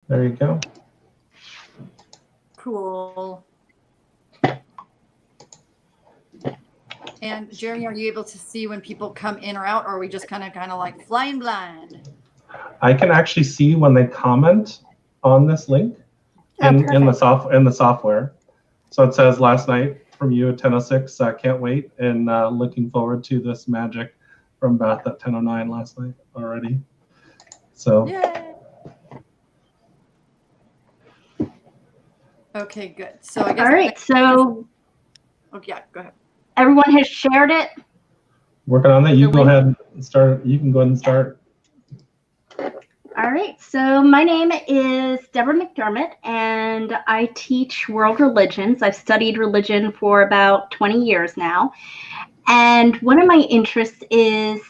There you go. Cool. And Jeremy, are you able to see when people come in or out, or are we just kind of like flying blind? I can actually see when they comment on this link in the software. So it says last night from you at 10:06. Can't wait and looking forward to this magic from Beth at 10:09 last night already. So. Yay. Okay, good. So I guess. All right. So. Oh yeah, go ahead. Everyone has shared it. Working on that. You go ahead and start. You can go ahead and start. All right. So my name is 𝘚𝘩𝘅𝘍𝑚𝑒𝑡, and I teach world religions. I've studied religion for about 20 years now. And one of my interests is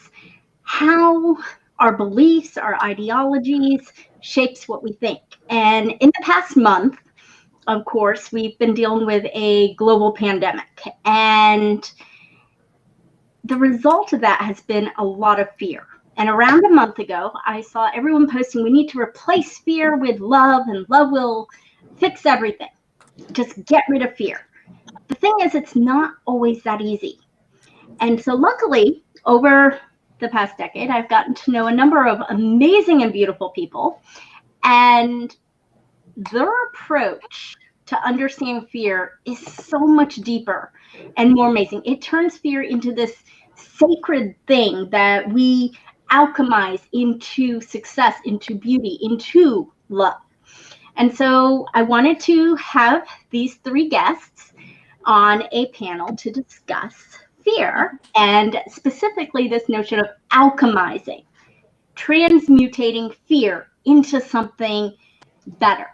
how our beliefs, our ideologies shapes what we think. And in the past month, of course, we've been dealing with a global pandemic, and the result of that has been a lot of fear. And around a month ago, I saw everyone posting, we need to replace fear with love, and love will fix everything. Just get rid of fear. The thing is, it's not always that easy. And so luckily, over the past decade, I've gotten to know a number of amazing and beautiful people, and their approach to understand fear is so much deeper and more amazing. It turns fear into this sacred thing that we alchemize into success, into beauty, into love. And so I wanted to have these three guests on a panel to discuss fear, and specifically this notion of alchemizing, transmutating fear into something better,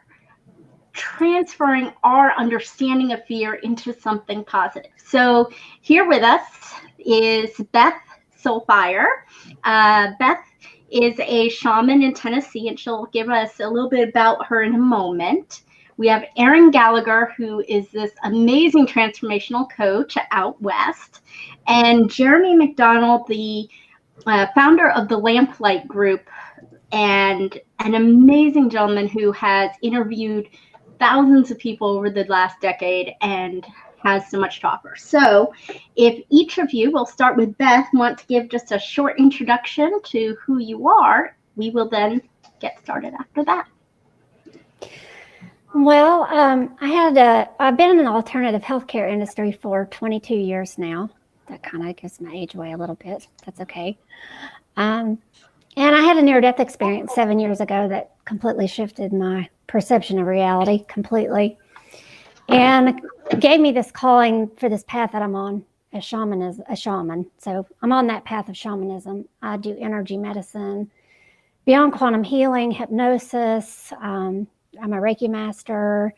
transferring our understanding of fear into something positive. So here with us is 𝘚𝘩𝘅𝘍𝑚𝑒𝑡. Beth is a shaman in Tennessee, and she'll give us a little bit about her in a moment. We have Aaron Gallagher, who is this amazing transformational coach out west, and Jeremy McDonald, the founder of the Lamplight Group, and an amazing gentleman who has interviewed thousands of people over the last decade and has so much to offer. So if each of you, will start with Beth, want to give just a short introduction to who you are, we will then get started after that. Well, I've been in the alternative healthcare industry for 22 years now. That kind of gives my age away a little bit. That's okay. And I had a near-death experience 7 years ago that completely shifted my perception of reality completely, and gave me this calling for this path that I'm on as a shaman. So I'm on that path of shamanism. I do energy medicine, beyond quantum healing, hypnosis. I'm a Reiki master.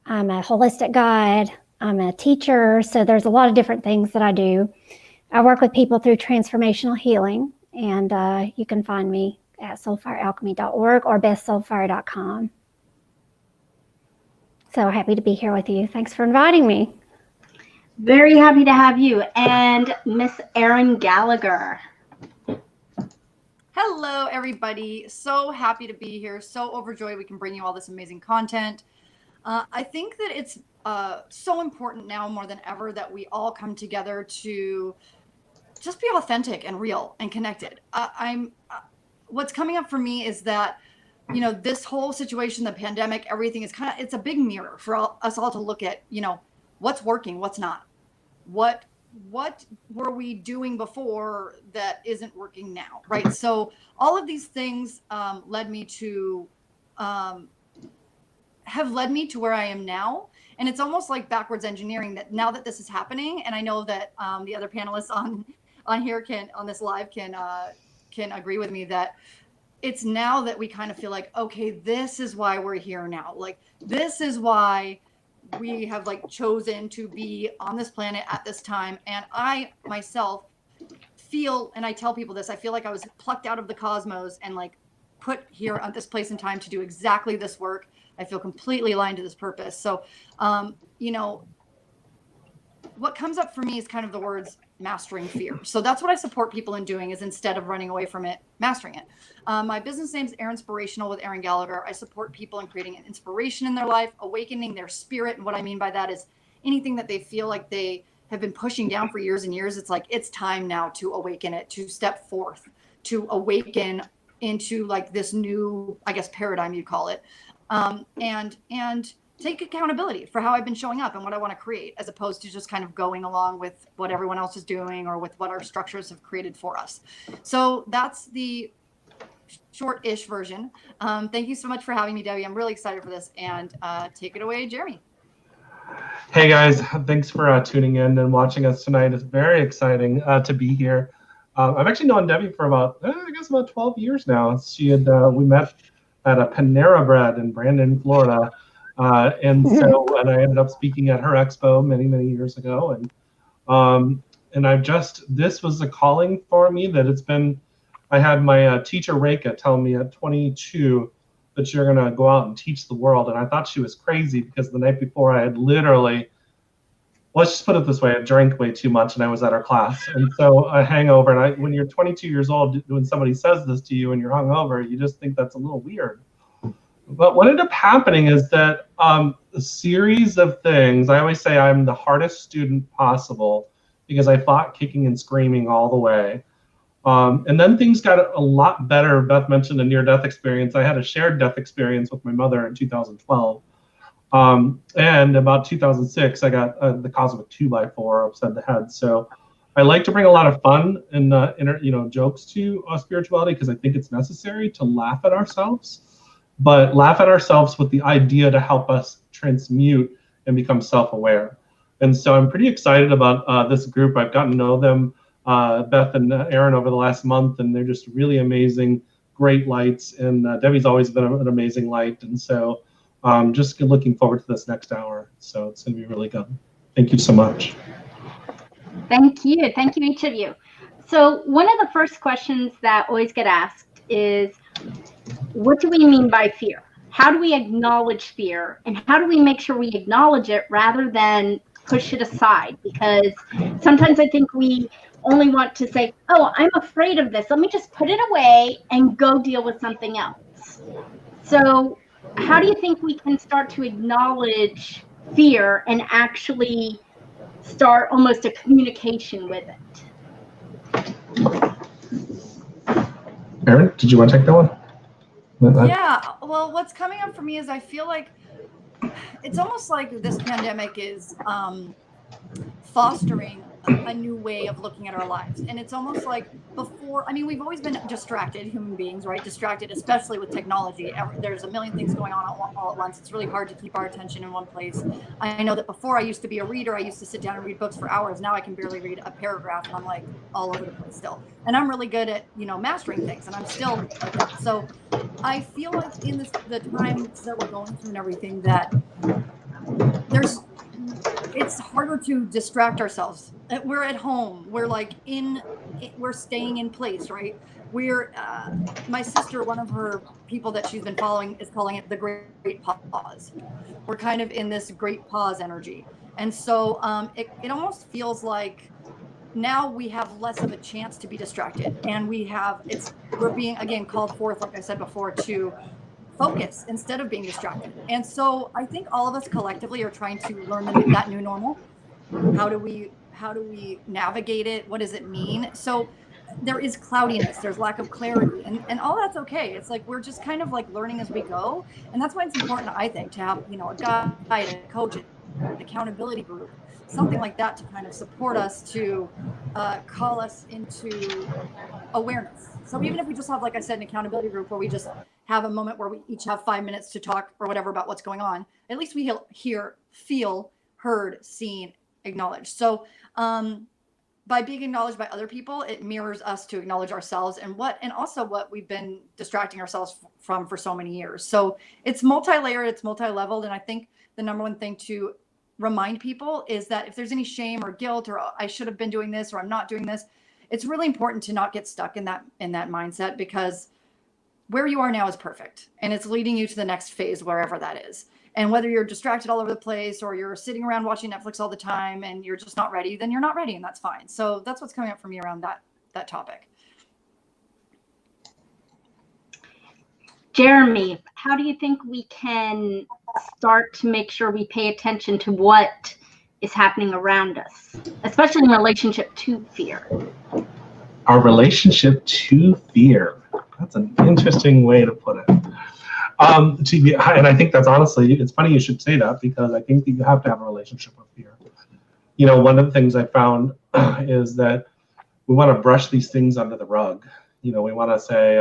I'm a holistic guide. I'm a teacher. So there's a lot of different things that I do. I work with people through transformational healing, and you can find me at soulfirealchemy.org or bestsoulfire.com. So happy to be here with you. Thanks for inviting me. Very happy to have you. And Miss Aaron Gallagher. Hello, everybody. So happy to be here. So overjoyed we can bring you all this amazing content. I think that it's so important now more than ever that we all come together to just be authentic and real and connected. What's coming up for me is that, you know, this whole situation, the pandemic, everything is it's a big mirror for us all to look at, you know, what's working, what's not. What were we doing before that isn't working now, right? So all of these things have led me to where I am now. And it's almost like backwards engineering, that now that this is happening, and I know that the other panelists on here on this live can agree with me, that it's now that we kind of feel like, okay, this is why we're here now. Like, this is why we have chosen to be on this planet at this time. And I myself feel, and I tell people this, I feel like I was plucked out of the cosmos and put here at this place and time to do exactly this work. I feel completely aligned to this purpose. So, you know, what comes up for me is kind of the words mastering fear. So that's what I support people in doing, is instead of running away from it, mastering it. My business name is 𝘶𝑚inspirational with 𝘶𝑚 Gallagher. I support people in creating an inspiration in their life, awakening their spirit. And what I mean by that is anything that they feel like they have been pushing down for years and years. It's like, it's time now to awaken it, to step forth, to awaken into like this new, I guess, paradigm, you'd call it. And take accountability for how I've been showing up and what I want to create, as opposed to just kind of going along with what everyone else is doing or with what our structures have created for us. So that's the short-ish version. Thank you so much for having me, Debbie. I'm really excited for this. And take it away, Jeremy. Hey guys, thanks for tuning in and watching us tonight. It's very exciting to be here. I've actually known Debbie for about, I guess about 12 years now. She had, we met at a Panera Bread in Brandon, Florida. And I ended up speaking at her expo many years ago. And I've just, this was a calling for me that it's been, I had my teacher 𝘰𝗶𝘅 tell me at 22 that you're going to go out and teach the world. And I thought she was crazy because the night before I had literally, let's just put it this way, I drank way too much and I was at her class. And so a hangover, and when you're 22 years old, when somebody says this to you and you're hungover, you just think that's a little weird. But what ended up happening is that a series of things, I always say I'm the hardest student possible because I fought kicking and screaming all the way. And then things got a lot better. Beth mentioned a near-death experience. I had a shared death experience with my mother in 2012. And about 2006, I got the cosmic 2x4 upside the head. So I like to bring a lot of fun and jokes to spirituality because I think it's necessary to laugh at ourselves. But laugh at ourselves with the idea to help us transmute and become self-aware. And so I'm pretty excited about this group. I've gotten to know them, Beth and Aaron, over the last month, and they're just really amazing, great lights. And Debbie's always been an amazing light. And so just looking forward to this next hour. So it's going to be really good. Thank you so much. Thank you. Thank you, each of you. So one of the first questions that always get asked is, what do we mean by fear? How do we acknowledge fear? And how do we make sure we acknowledge it rather than push it aside? Because sometimes I think we only want to say, oh, I'm afraid of this. Let me just put it away and go deal with something else. So how do you think we can start to acknowledge fear and actually start almost a communication with it? Aaron, did you want to take that one? Yeah, well, what's coming up for me is I feel like it's almost like this pandemic is fostering a new way of looking at our lives. And it's almost like before, I mean, we've always been distracted, human beings, right? Distracted, especially with technology. There's a million things going on all at once. It's really hard to keep our attention in one place. I know that before I used to be a reader, I used to sit down and read books for hours. Now I can barely read a paragraph and I'm like all over the place still. And I'm really good at, mastering things, and I'm still like that. So I feel like in the times that we're going through and everything, that it's harder to distract ourselves. We're at home. We're like we're staying in place, right? We're, my sister, one of her people that she's been following is calling it the great pause. We're kind of in this great pause energy. And so it almost feels like now we have less of a chance to be distracted. And we're being, again, called forth, like I said before, to focus instead of being distracted. And so I think all of us collectively are trying to learn that new normal. How do we navigate it? What does it mean? So there is cloudiness, there's lack of clarity, and all that's okay. It's like we're just kind of like learning as we go. And that's why it's important, I think, to have, a guide, a coach, an accountability group, something like that to kind of support us, to call us into awareness. So even if we just have, like I said, an accountability group where we just have a moment where we each have 5 minutes to talk or whatever about what's going on, at least we hear, feel, heard, seen, acknowledged. So by being acknowledged by other people, it mirrors us to acknowledge ourselves and also what we've been distracting ourselves from for so many years. So it's multi-layered, it's multi-leveled. And I think the number one thing to remind people is that if there's any shame or guilt, or I should have been doing this, or I'm not doing this, it's really important to not get stuck in that mindset, because where you are now is perfect, and it's leading you to the next phase, wherever that is. And whether you're distracted all over the place or you're sitting around watching Netflix all the time and you're just not ready, then you're not ready, and that's fine. So that's what's coming up for me around that topic. Jeremy, how do you think we can start to make sure we pay attention to what is happening around us, especially in relationship to fear? Our relationship to fear. That's an interesting way to put it. And I think that's honestly, it's funny you should say that, because I think that you have to have a relationship with fear. You know, one of the things I found is that we want to brush these things under the rug. You know, we want to say,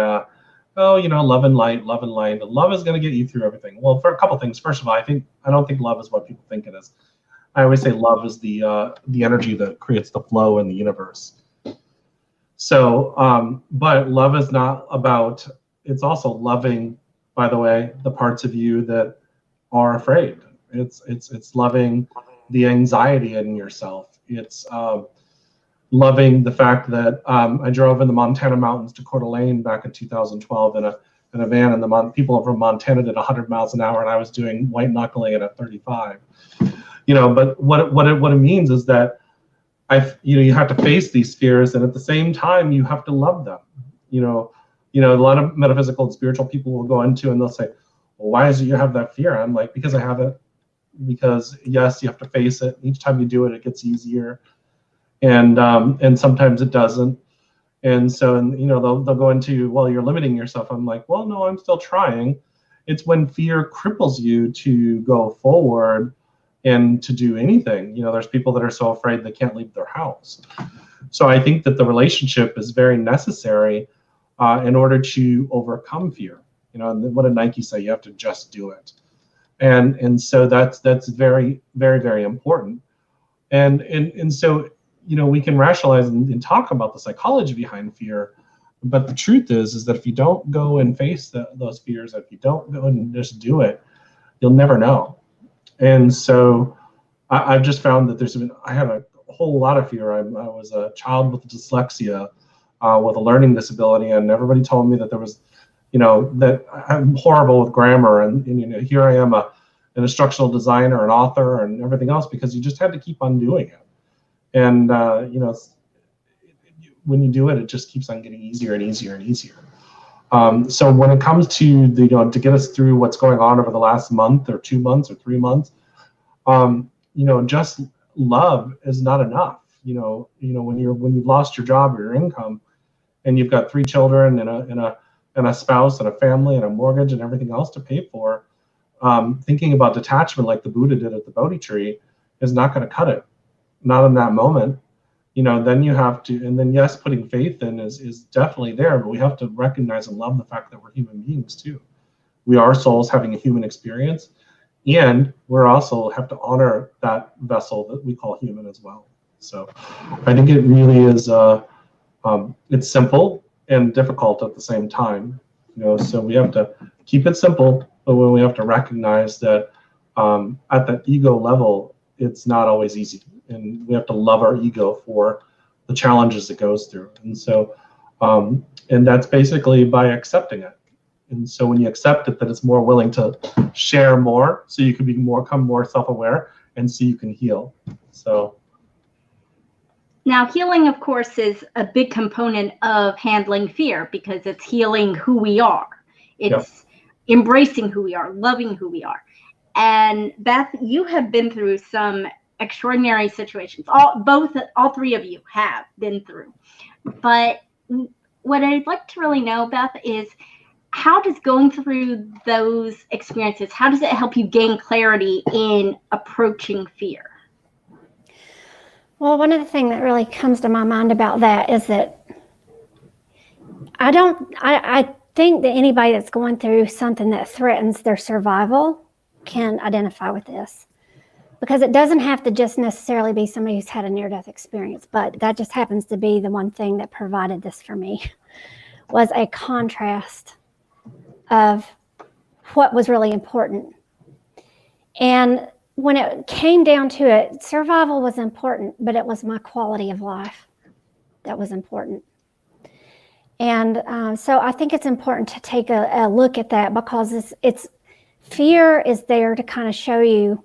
oh, you know, love and light, love and light. Love is going to get you through everything. Well, for a couple things. First of all, I don't think love is what people think it is. I always say love is the energy that creates the flow in the universe. So, but love is not about, it's also loving, by the way, the parts of you that are afraid. It's loving the anxiety in yourself. It's loving the fact that I drove in the Montana mountains to Coeur d'Alene back in 2012 in a van, and the people from Montana did 100 miles an hour, and I was doing white knuckling it at 35. You know, but what it means is that you have to face these fears, and at the same time you have to love them. You know, a lot of metaphysical and spiritual people will go into and they'll say, well, why is it you have that fear? I'm like, because I have it. Because yes, you have to face it. Each time you do it, it gets easier, and sometimes it doesn't. And so, you know, they'll go into, well, you're limiting yourself. I'm like, well, no, I'm still trying. It's when fear cripples you to go forward and to do anything. You know, there's people that are so afraid they can't leave their house. So I think that the relationship is very necessary in order to overcome fear. You know, and what did Nike say? You have to just do it. And so that's very, very, very important. And so, you know, we can rationalize and talk about the psychology behind fear, but the truth is that if you don't go and face those fears, if you don't go and just do it, you'll never know. And so I've just found that I had a whole lot of fear. I was a child with dyslexia, with a learning disability, and everybody told me that there was, you know, that I'm horrible with grammar, and you know, here I am, an instructional designer, an author, and everything else, because you just had to keep on doing it. And you know, when you do it, it just keeps on getting easier and easier and easier. So when it comes to you know, to get us through what's going on over the last month or 2 months or 3 months, you know, just love is not enough. You know, when you've lost your job or your income, and you've got 3 children and a spouse and a family and a mortgage and everything else to pay for, thinking about detachment like the Buddha did at the Bodhi tree is not going to cut it. Not in that moment. You know, then you have to, and then yes, putting faith in is definitely there, but we have to recognize and love the fact that we're human beings too. We are souls having a human experience, and we're also have to honor that vessel that we call human as well. So I think it really is, it's simple and difficult at the same time. You know, so we have to keep it simple, but when we have to recognize that at that ego level, it's not always easy. And we have to love our ego for the challenges it goes through. And so, and that's basically by accepting it. And so when you accept it, that it's more willing to share more, so you can become more self-aware, and so you can heal. So. Now, healing, of course, is a big component of handling fear, because it's healing who we are. It's embracing who we are, loving who we are. And Beth, you have been through some extraordinary situations. All 3 of you have been through. But what I'd like to really know, Beth, is how does going through those experiences, how does it help you gain clarity in approaching fear? Well, one of the things that really comes to my mind about that is that I think that anybody that's going through something that threatens their survival can identify with this, because it doesn't have to just necessarily be somebody who's had a near-death experience, but that just happens to be the one thing that provided this for me, was a contrast of what was really important. And when it came down to it, survival was important, but it was my quality of life that was important. And so I think it's important to take a look at that, because it's fear is there to kind of show you,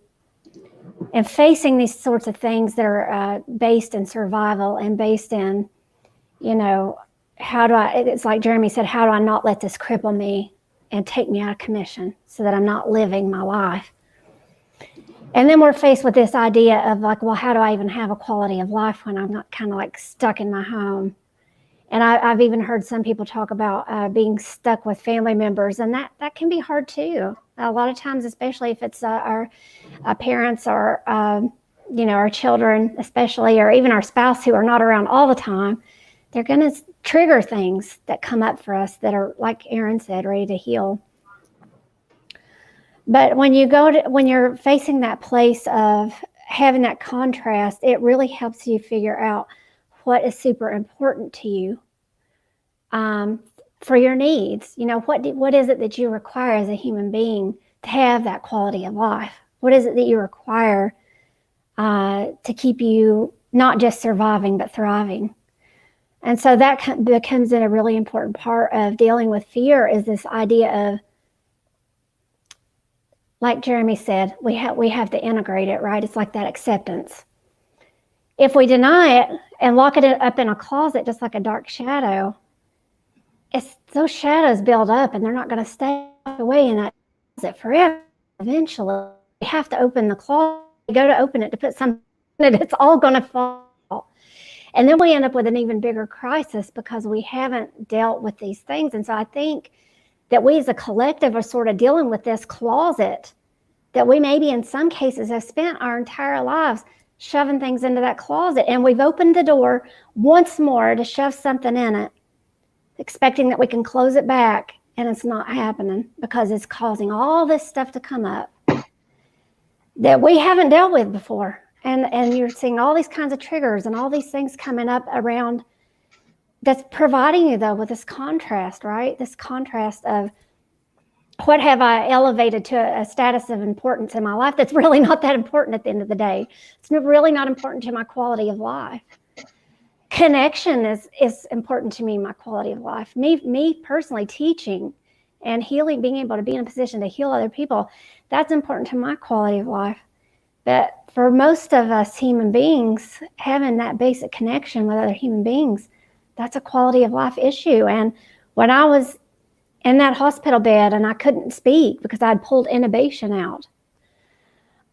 and facing these sorts of things that are based in survival and based in, you know, it's like Jeremy said, how do I not let this cripple me and take me out of commission so that I'm not living my life? And then we're faced with this idea of like, well, how do I even have a quality of life when I'm not kind of like stuck in my home? And I've even heard some people talk about being stuck with family members, and that can be hard too. A lot of times, especially if it's our parents or, you know, our children, especially, or even our spouse who are not around all the time, they're going to trigger things that come up for us that are, like Aaron said, ready to heal. But when you're facing that place of having that contrast, it really helps you figure out what is super important to you for your needs. You know, what is it that you require as a human being to have that quality of life? What is it that you require to keep you not just surviving, but thriving? And so that becomes a really important part of dealing with fear, is this idea of, like Jeremy said, we have to integrate it, right? It's like that acceptance. If we deny it and lock it up in a closet, just like a dark shadow, those shadows build up and they're not going to stay away in that closet forever. Eventually, you have to open the closet, you go to open it to put something in it, it's all going to fall. And then we end up with an even bigger crisis because we haven't dealt with these things. And so I think that we as a collective are sort of dealing with this closet that we maybe in some cases have spent our entire lives shoving things into that closet. And we've opened the door once more to shove something in it, expecting that we can close it back, and it's not happening because it's causing all this stuff to come up that we haven't dealt with before. And you're seeing all these kinds of triggers and all these things coming up around that's providing you, though, with this contrast, right? This contrast of what have I elevated to a status of importance in my life that's really not that important at the end of the day. It's really not important to my quality of life. Connection is important to me, my quality of life. Me personally, teaching and healing, being able to be in a position to heal other people, that's important to my quality of life. But for most of us human beings, having that basic connection with other human beings, that's a quality of life issue. And when I was in that hospital bed and I couldn't speak because I'd pulled intubation out,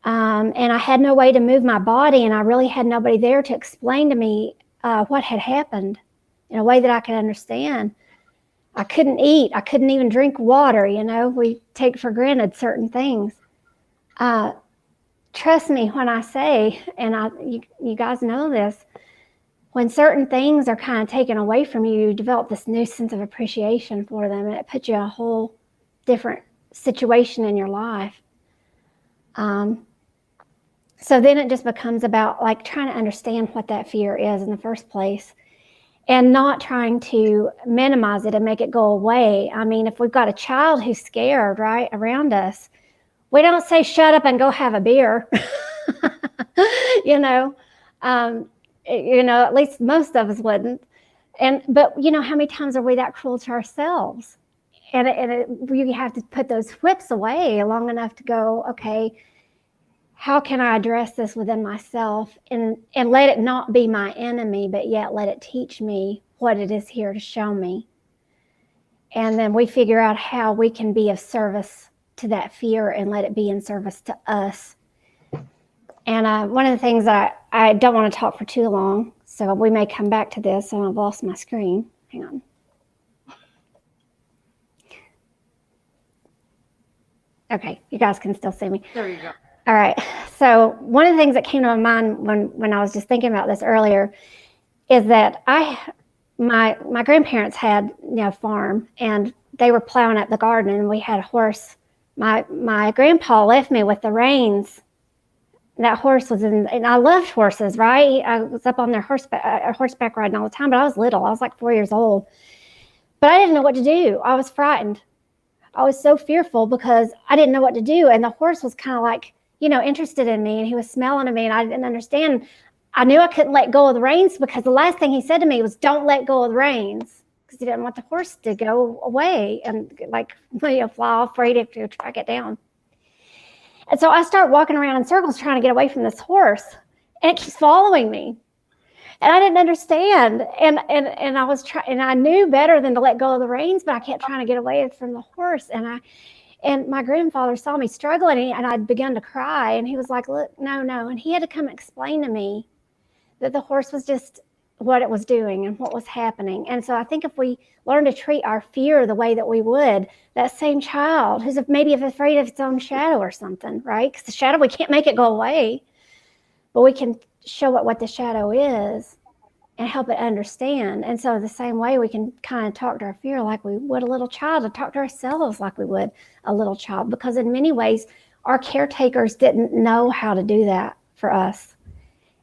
and I had no way to move my body, and I really had nobody there to explain to me what had happened in a way that I could understand. I couldn't eat. I couldn't even drink water. You know, we take for granted certain things. Trust me when I say, and you guys know this, when certain things are kind of taken away from you, you develop this new sense of appreciation for them, and it puts you in a whole different situation in your life. So then it just becomes about like trying to understand what that fear is in the first place, and not trying to minimize it and make it go away. I mean, if we've got a child who's scared, right, around us, we don't say, shut up and go have a beer, you know, at least most of us wouldn't. But you know, how many times are we that cruel to ourselves? We have to put those whips away long enough to go, okay, how can I address this within myself and let it not be my enemy, but yet let it teach me what it is here to show me. And then we figure out how we can be of service to that fear and let it be in service to us. And one of the things I don't want to talk for too long, so we may come back to this, and I've lost my screen. Hang on. Okay, you guys can still see me. There you go. All right. So one of the things that came to my mind when I was just thinking about this earlier is that my grandparents had, you know, a farm, and they were plowing up the garden, and we had a horse. My grandpa left me with the reins. That horse was and I loved horses, right? I was up on their horseback riding all the time, but I was little. I was like 4 years old. But I didn't know what to do. I was frightened. I was so fearful because I didn't know what to do. And the horse was kind of like, you know, interested in me, and he was smelling at me, and I didn't understand. I knew I couldn't let go of the reins because the last thing he said to me was, don't let go of the reins. because he didn't want the horse to go away and like fly off, afraid to track it down. And so I start walking around in circles trying to get away from this horse, and it keeps following me. And I didn't understand. And I was trying, and I knew better than to let go of the reins, but I kept trying to get away from the horse. And my grandfather saw me struggling, and I'd begun to cry. And he was like, look, no. And he had to come and explain to me that the horse was just what it was doing and what was happening. And so I think if we learn to treat our fear the way that we would that same child who's maybe afraid of its own shadow or something, right? Because the shadow, we can't make it go away, but we can show it what the shadow is and help it understand. And so the same way we can kind of talk to our fear like we would a little child, and talk to ourselves like we would a little child, because in many ways our caretakers didn't know how to do that for us.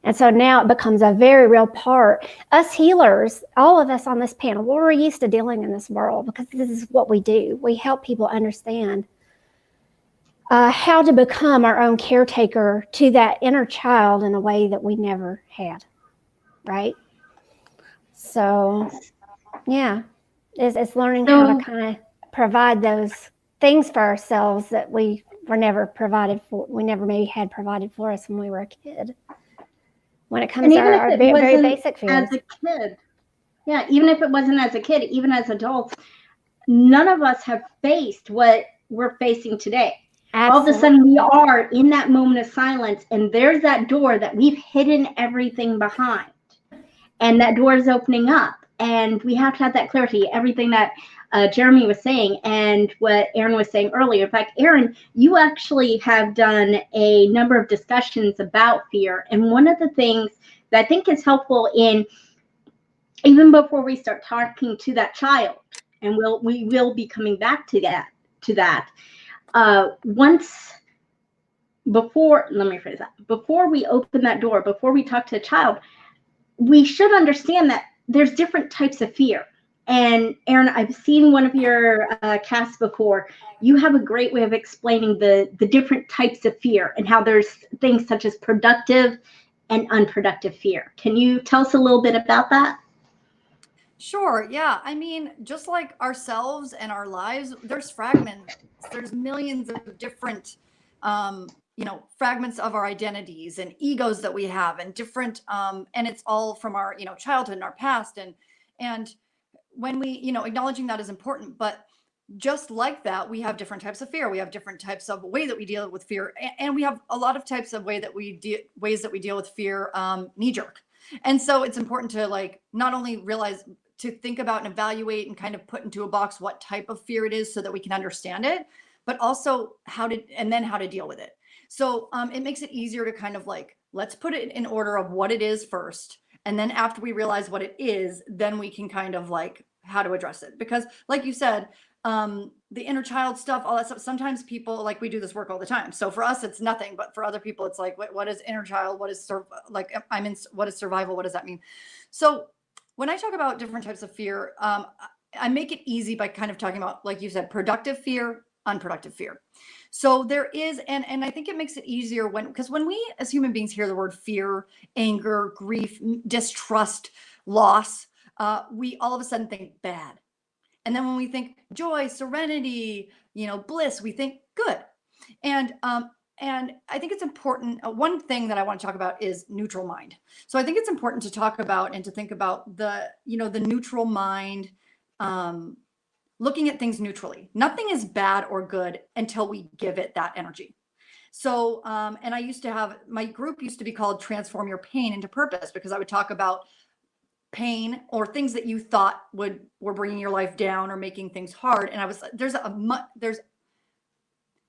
And so now it becomes a very real part. Us healers, all of us on this panel, we're used to dealing in this world because this is what we do. We help people understand how to become our own caretaker to that inner child in a way that we never had, right? So, yeah, it's learning how to kind of provide those things for ourselves that we were never provided for. We never maybe had provided for us when we were a kid. When it comes to our very basic fears. As a kid, yeah, even if it wasn't as a kid, even as adults, none of us have faced what we're facing today. Absolutely. All of a sudden we are in that moment of silence, and there's that door that we've hidden everything behind, and that door is opening up, and we have to have that clarity. Everything that Jeremy was saying and what Aaron was saying earlier. In fact, Aaron, you actually have done a number of discussions about fear, and one of the things that I think is helpful in, even before we start talking to that child, and we will be coming back to that, before we open that door, before we talk to a child, we should understand that there's different types of fear. And Aaron, I've seen one of your casts before. You have a great way of explaining the different types of fear and how there's things such as productive and unproductive fear. Can you tell us a little bit about that? Sure. Yeah. I mean, just like ourselves and our lives, there's fragments. There's millions of different, fragments of our identities and egos that we have, and different, and it's all from our, childhood and our past. And when we, acknowledging that is important, but just like that, we have different types of fear. We have different types of way that we deal with fear. And we have a lot of types of ways that we deal with fear, knee jerk. And so it's important to not only realize, to think about and evaluate and kind of put into a box what type of fear it is so that we can understand it, but also how to deal with it. So it makes it easier to kind of let's put it in order of what it is first. And then after we realize what it is, then we can kind of how to address it. Because like you said, the inner child stuff, all that stuff, sometimes people, we do this work all the time. So for us, it's nothing, but for other people, it's what is inner child? What is what is survival? What does that mean? So when I talk about different types of fear, I make it easy by kind of talking about, like you said, productive fear, unproductive fear. So there is, and I think it makes it easier because when we as human beings hear the word fear, anger, grief, distrust, loss, we all of a sudden think bad. And then when we think joy, serenity, bliss, we think good. And I think it's important. One thing that I want to talk about is neutral mind. So I think it's important to talk about and to think about the neutral mind, looking at things neutrally. Nothing is bad or good until we give it that energy. So, and I used to have, my group used to be called Transform Your Pain into Purpose, because I would talk about pain or things that you thought were bringing your life down or making things hard. And there's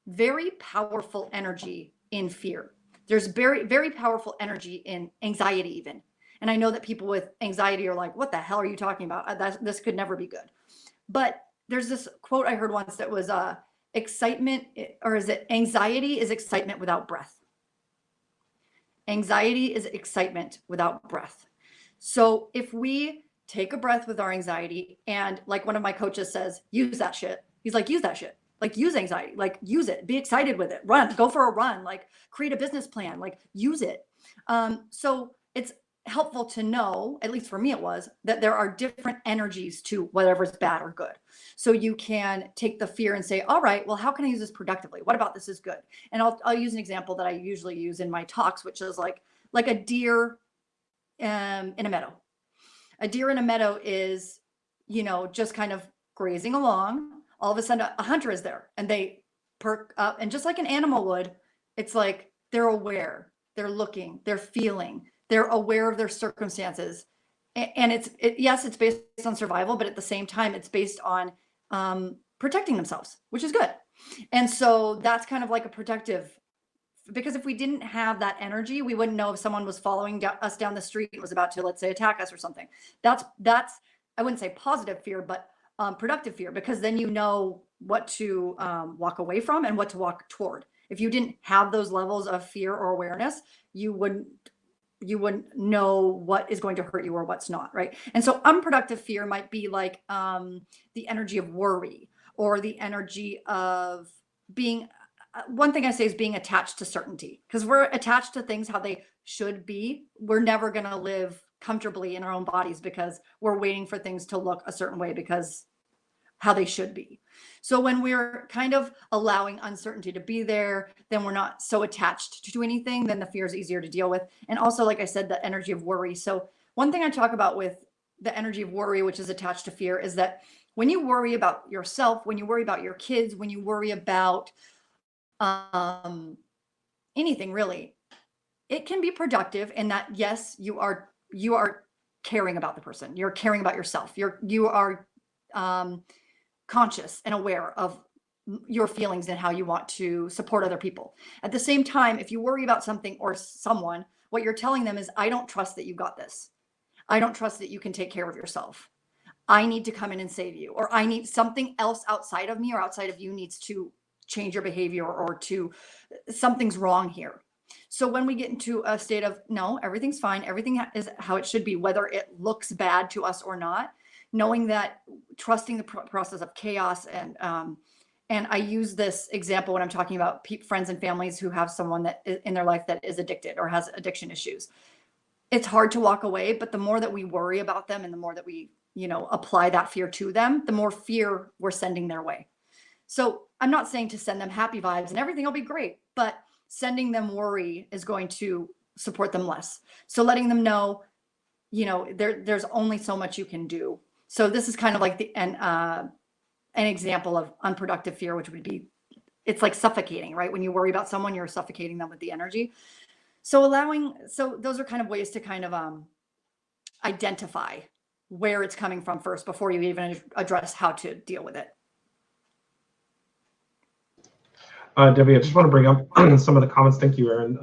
very powerful energy in fear. There's very, very powerful energy in anxiety even. And I know that people with anxiety are like, what the hell are you talking about? This could never be good. But there's this quote I heard once that was anxiety is excitement without breath. Anxiety is excitement without breath. So if we take a breath with our anxiety, and like one of my coaches says, use that shit. He's like, use that shit. Use anxiety, use it, be excited with it, go for a run, create a business plan, use it. So helpful to know, at least for me it was, that there are different energies to whatever's bad or good. So you can take the fear and say, all right, well, how can I use this productively? What about this is good? And I'll use an example that I usually use in my talks, which is like a deer in a meadow. A deer in a meadow is, you know, just kind of grazing along. All of a sudden a hunter is there and they perk up, and just like an animal would, it's like they're aware, they're looking, they're feeling, they're aware of their circumstances. And yes, it's based on survival, but at the same time, it's based on protecting themselves, which is good. And so that's kind of like a protective, because if we didn't have that energy, we wouldn't know if someone was following us down the street and was about to, let's say, attack us or something. That's I wouldn't say positive fear, but productive fear, because then you know what to walk away from and what to walk toward. If you didn't have those levels of fear or awareness, you wouldn't know what is going to hurt you or what's not, right? And so unproductive fear might be like the energy of worry, or the energy of being, one thing I say is being attached to certainty, because we're attached to things how they should be. We're never going to live comfortably in our own bodies because we're waiting for things to look a certain way because how they should be. So when we're kind of allowing uncertainty to be there, then we're not so attached to anything, then the fear is easier to deal with. And also, like I said, the energy of worry. So one thing I talk about with the energy of worry, which is attached to fear, is that when you worry about yourself, when you worry about your kids, when you worry about anything really, it can be productive in that, yes, you are caring about the person, you're caring about yourself, you are conscious and aware of your feelings and how you want to support other people. At the same time, if you worry about something or someone, what you're telling them is, I don't trust that you got this. I don't trust that you can take care of yourself. I need to come in and save you, or I need something else outside of me or outside of you needs to change your behavior, or something's wrong here. So when we get into a state of, no, everything's fine, everything is how it should be, whether it looks bad to us or not, knowing that, trusting the process of chaos. And I use this example when I'm talking about friends and families who have someone that in their life that is addicted or has addiction issues. It's hard to walk away, but the more that we worry about them and the more that we, apply that fear to them, the more fear we're sending their way. So I'm not saying to send them happy vibes and everything will be great, but sending them worry is going to support them less. So letting them know, there's only so much you can do. So this is kind of like an example of unproductive fear, which would be, it's like suffocating, right? When you worry about someone, you're suffocating them with the energy. So those are kind of ways to kind of identify where it's coming from first before you even address how to deal with it. Debbie, I just want to bring up some of the comments. Thank you, Erin,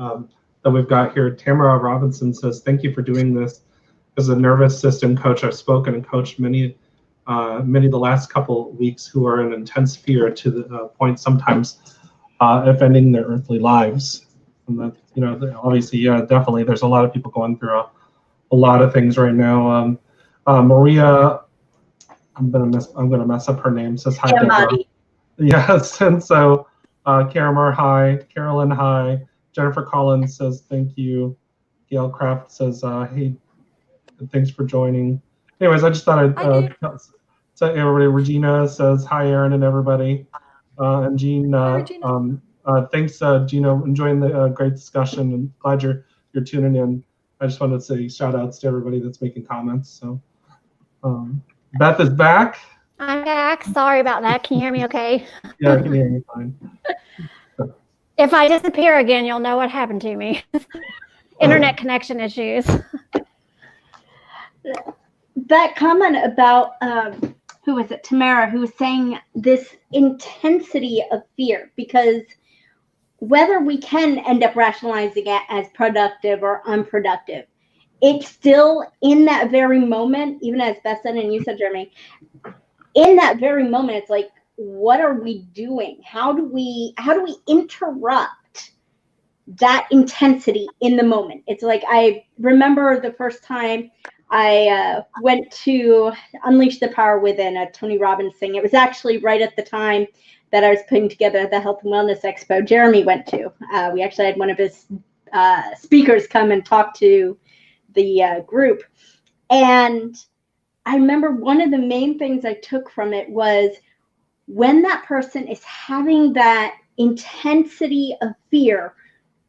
that we've got here. Tamara Robinson says, thank you for doing this. As a nervous system coach, I've spoken and coached many of the last couple weeks who are in intense fear to the point sometimes of ending their earthly lives. And that, obviously, yeah, definitely, there's a lot of people going through a lot of things right now. Maria, I'm gonna mess up her name. Says hi, Deborah. Yes, and so Karamar, hi. Carolyn, hi. Jennifer Collins says thank you. Gail Kraft says hey, thanks for joining. Anyways, I just thought I'd so everybody. Regina says hi, Erin and everybody. And Jean, thanks, Gina. Enjoying the great discussion and glad you're tuning in. I just wanted to say shout outs to everybody that's making comments. So Beth is back. I'm back. Sorry about that. Can you hear me okay? Yeah, I can hear you fine. If I disappear again, you'll know what happened to me. Internet connection issues. That comment about, who was it, Tamara, who was saying this intensity of fear, because whether we can end up rationalizing it as productive or unproductive, it's still in that very moment, even as Beth said and you said, Jeremy, in that very moment, it's like, what are we doing? How do we interrupt that intensity in the moment? It's like, I remember the first time I went to Unleash the Power Within, a Tony Robbins thing. It was actually right at the time that I was putting together the Health and Wellness Expo Jeremy went to. We actually had one of his speakers come and talk to the group. And I remember one of the main things I took from it was when that person is having that intensity of fear,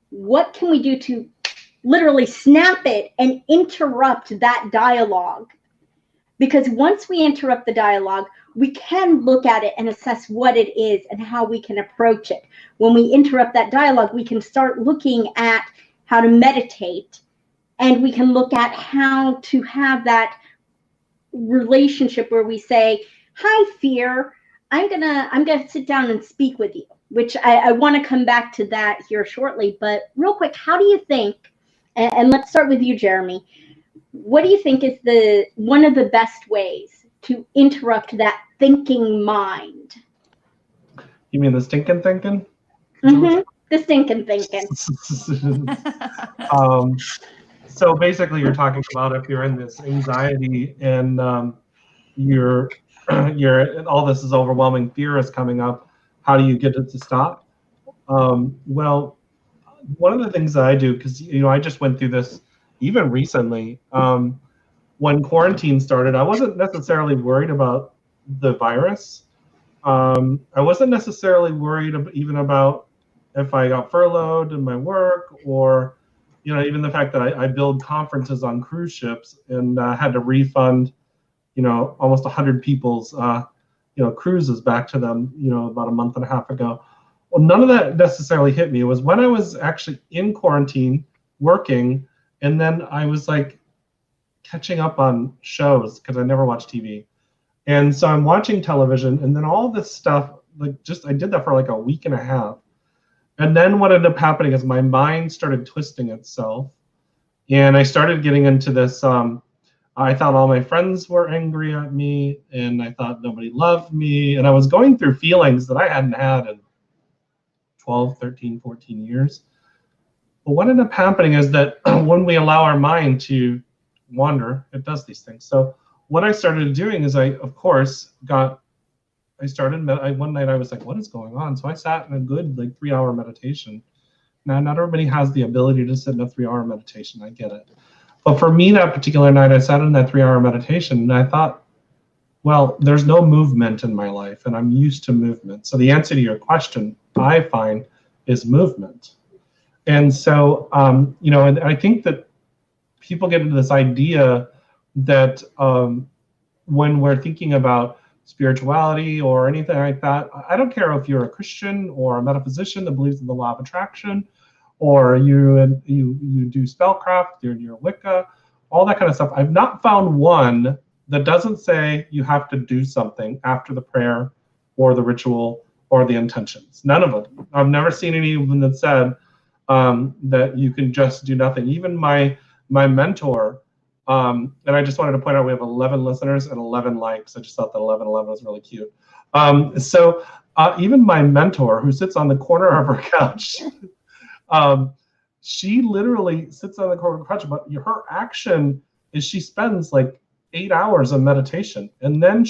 what can we do to literally snap it and interrupt that dialogue? Because once we interrupt the dialogue, we can look at it and assess what it is and how we can approach it. When we interrupt that dialogue, we can start looking at how to meditate, and we can look at how to have that relationship where we say, hi, fear, I'm gonna sit down and speak with you, which I want to come back to that here shortly. But real quick, how do you think, and let's start with you, Jeremy, what do you think is one of the best ways to interrupt that thinking mind? You mean the stinking thinking? Mm-hmm. The stinking thinking. So basically, you're talking about if you're in this anxiety and you're all this is overwhelming, fear is coming up, how do you get it to stop? Well, one of the things that I do, because I just went through this even recently, when quarantine started, I wasn't necessarily worried about the virus. I wasn't necessarily worried even about if I got furloughed in my work, or even the fact that I build conferences on cruise ships and had to refund almost 100 people's cruises back to them about a month and a half ago. Well, none of that necessarily hit me. It was when I was actually in quarantine working, and then I was like catching up on shows because I never watched TV. And so I'm watching television, and then all this stuff, I did that for like a week and a half. And then what ended up happening is my mind started twisting itself, and I started getting into this, I thought all my friends were angry at me, and I thought nobody loved me, and I was going through feelings that I hadn't had in 12, 13, 14 years. But what ended up happening is that when we allow our mind to wander, it does these things. So what I started doing is one night I was like, what is going on? So I sat in a good 3-hour meditation. Now, not everybody has the ability to sit in a 3-hour meditation, I get it. But for me, that particular night, I sat in that 3-hour meditation, and I thought, well, there's no movement in my life, and I'm used to movement. So the answer to your question, I find, is movement. And so, and I think that people get into this idea that when we're thinking about spirituality or anything like that, I don't care if you're a Christian or a metaphysician that believes in the law of attraction, or you do spellcraft, you're Wicca, all that kind of stuff. I've not found one that doesn't say you have to do something after the prayer or the ritual or the intentions. None of them. I've never seen any of them that said that you can just do nothing. Even my mentor, and I just wanted to point out we have 11 listeners and 11 likes. I just thought that 1111 was really cute. So even my mentor, who sits on the corner of her couch, she literally sits on the corner of her couch, but her action is she spends 8 hours of meditation. And then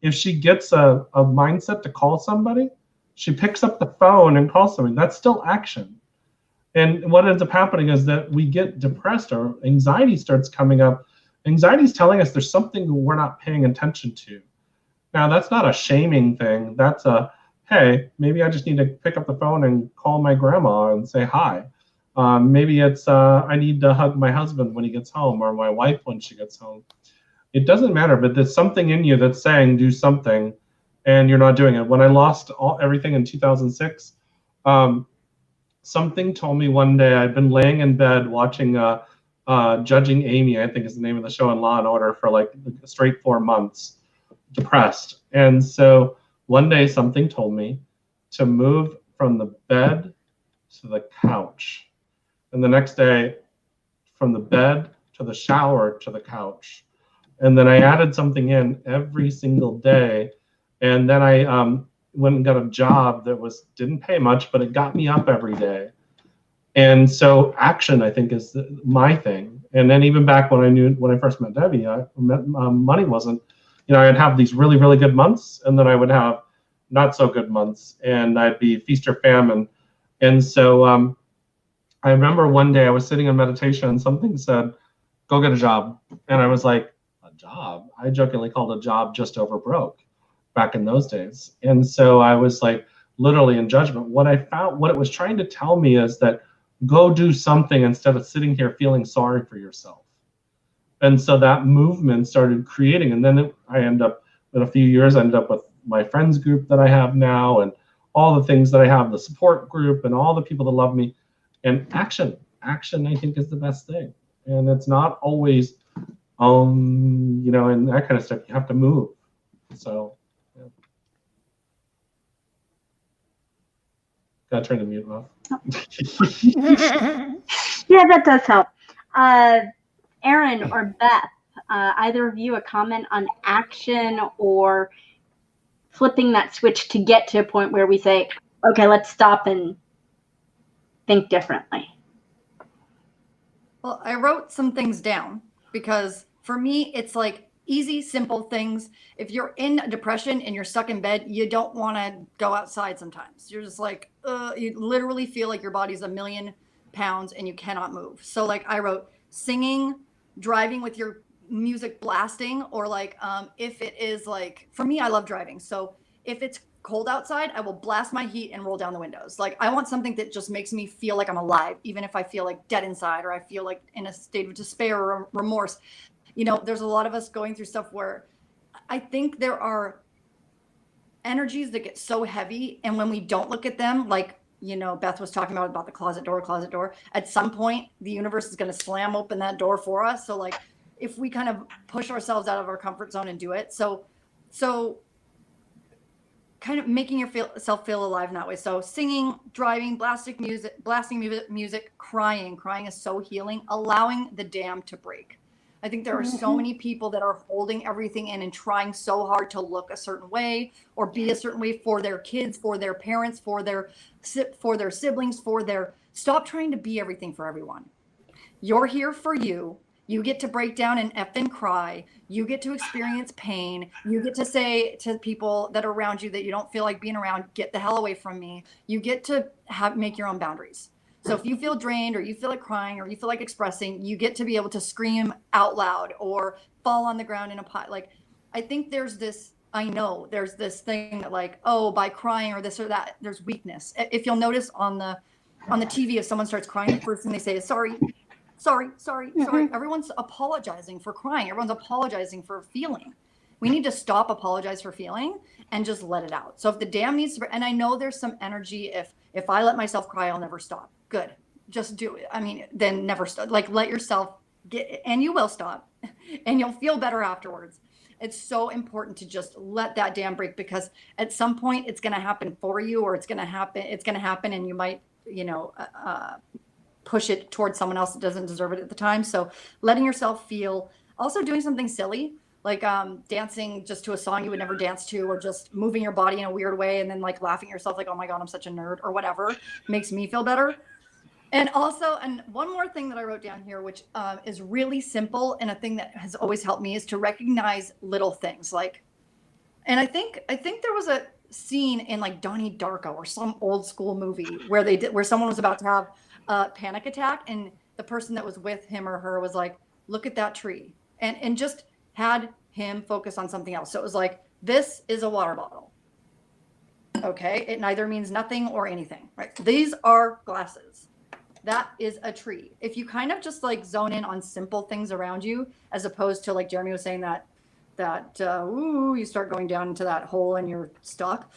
if she gets a mindset to call somebody, she picks up the phone and calls somebody. That's still action. And what ends up happening is that we get depressed, or anxiety starts coming up. Anxiety is telling us there's something we're not paying attention to. Now, that's not a shaming thing. That's hey, maybe I just need to pick up the phone and call my grandma and say hi. Maybe it's I need to hug my husband when he gets home, or my wife when she gets home. It doesn't matter, but there's something in you that's saying do something, and you're not doing it. When I lost everything in 2006, something told me one day, I'd been laying in bed watching Judging Amy, I think is the name of the show, in Law and Order for a straight 4 months, depressed. And so one day something told me to move from the bed to the couch. And the next day, from the bed to the shower to the couch. And then I added something in every single day. And then I went and got a job that didn't pay much, but it got me up every day. And so action, I think, is my thing. And then even back when I first met Debbie, money wasn't, I'd have these really, really good months, and then I would have not so good months, and I'd be feast or famine. And so I remember one day I was sitting in meditation, and something said, go get a job. And I was like, a job? I jokingly called a job just over broke back in those days. And so I was like, literally in judgment. What I found, what it was trying to tell me is that go do something instead of sitting here feeling sorry for yourself. And so that movement started creating. And then I ended up, in a few years, I ended up with my friends group that I have now, and all the things that I have, the support group, and all the people that love me. And action, I think, is the best thing. And it's not always, you know, and that kind of stuff. You have to move. So, yeah. Gotta turn the mute off. Yeah, that does help. Aaron or Beth, either of you a comment on action or flipping that switch to get to a point where we say, okay, let's stop and think differently. Well, I wrote some things down because for me, it's like easy, simple things. If you're in depression and you're stuck in bed, you don't want to go outside sometimes. You're just like, you literally feel like your body's 1,000,000 pounds and you cannot move. So like I wrote singing, driving with your music blasting, or like if it is like, for me, I love driving. So if it's cold outside, I will blast my heat and roll down the windows. Like I want something that just makes me feel like I'm alive, even if I feel like dead inside, or I feel like in a state of despair or remorse. You know, there's a lot of us going through stuff where I think there are energies that get so heavy, and when we don't look at them, like, you know, Beth was talking about the closet door, at some point the universe is going to slam open that door for us. So like if we kind of push ourselves out of our comfort zone and do it, so kind of making yourself feel alive in that way. So singing, driving, blasting music, crying is so healing. Allowing the dam to break. I think there are so many people that are holding everything in and trying so hard to look a certain way or be a certain way for their kids, for their parents, for their siblings, stop trying to be everything for everyone. You're here for you. You get to break down and effing cry. You get to experience pain. You get to say to people that are around you that you don't feel like being around, get the hell away from me. You get to make your own boundaries. So if you feel drained or you feel like crying or you feel like expressing, you get to be able to scream out loud or fall on the ground in a pot. Like, I think there's this thing that like, oh, by crying or this or that, there's weakness. If you'll notice on the TV, if someone starts crying, the first thing they say is sorry. Everyone's apologizing for crying. Everyone's apologizing for feeling. We need to stop apologize for feeling and just let it out. So if the dam needs to, and I know there's some energy, if I let myself cry, I'll never stop. Good. Just do it. I mean, then never stop. Like let yourself get, and you will stop and you'll feel better afterwards. It's so important to just let that dam break, because at some point it's going to happen for you, or it's going to happen and you might, you know, push it towards someone else that doesn't deserve it at the time. So letting yourself feel, also doing something silly, like dancing just to a song you would never dance to, or just moving your body in a weird way and then like laughing at yourself like, oh my God, I'm such a nerd, or whatever makes me feel better. And also, and one more thing that I wrote down here, which is really simple, and a thing that has always helped me, is to recognize little things. Like, and I think there was a scene in like Donnie Darko or some old school movie where someone was about to have a panic attack, and the person that was with him or her was like, look at that tree, and just had him focus on something else. So it was like, this is a water bottle. Okay, it neither means nothing or anything, right? These are glasses. That is a tree. If you kind of just like zone in on simple things around you, as opposed to like Jeremy was saying that you start going down into that hole and you're stuck.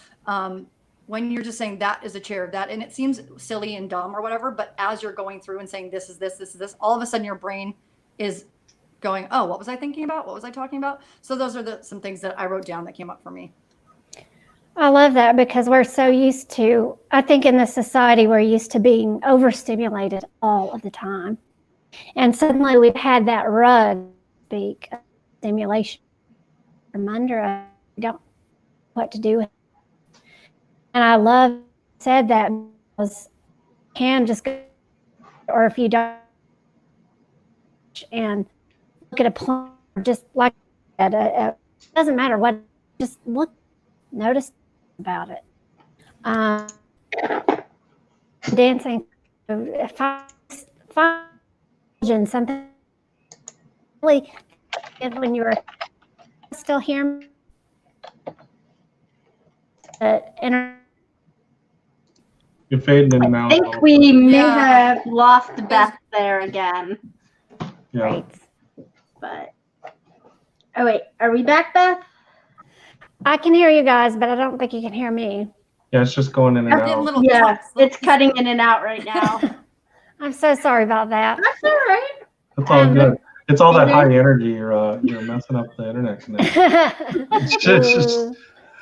When you're just saying that is a chair, that, and it seems silly and dumb or whatever, but as you're going through and saying this is this, all of a sudden your brain is going, oh, what was I thinking about? What was I talking about? So those are some things that I wrote down that came up for me. I love that, because we're so used to, I think in this society, we're used to being overstimulated all of the time. And suddenly we've had that rug speak of stimulation from under us. We don't know what to do with it. And I love said that, because you can just go, or if you don't, and look at a plant, just like that, it doesn't matter what, just look, notice about it. Dancing, find something really good when you were still here. You're fading in and out. I think we may have lost Beth there again. Yeah. Right. But oh wait, are we back, Beth? I can hear you guys, but I don't think you can hear me. Yeah, it's just going in and Getting out. little Yeah, cuts. it's cutting in and out right now. I'm so sorry about that. That's all right. It's all good. It's all that high energy. You're messing up the internet connection. It's just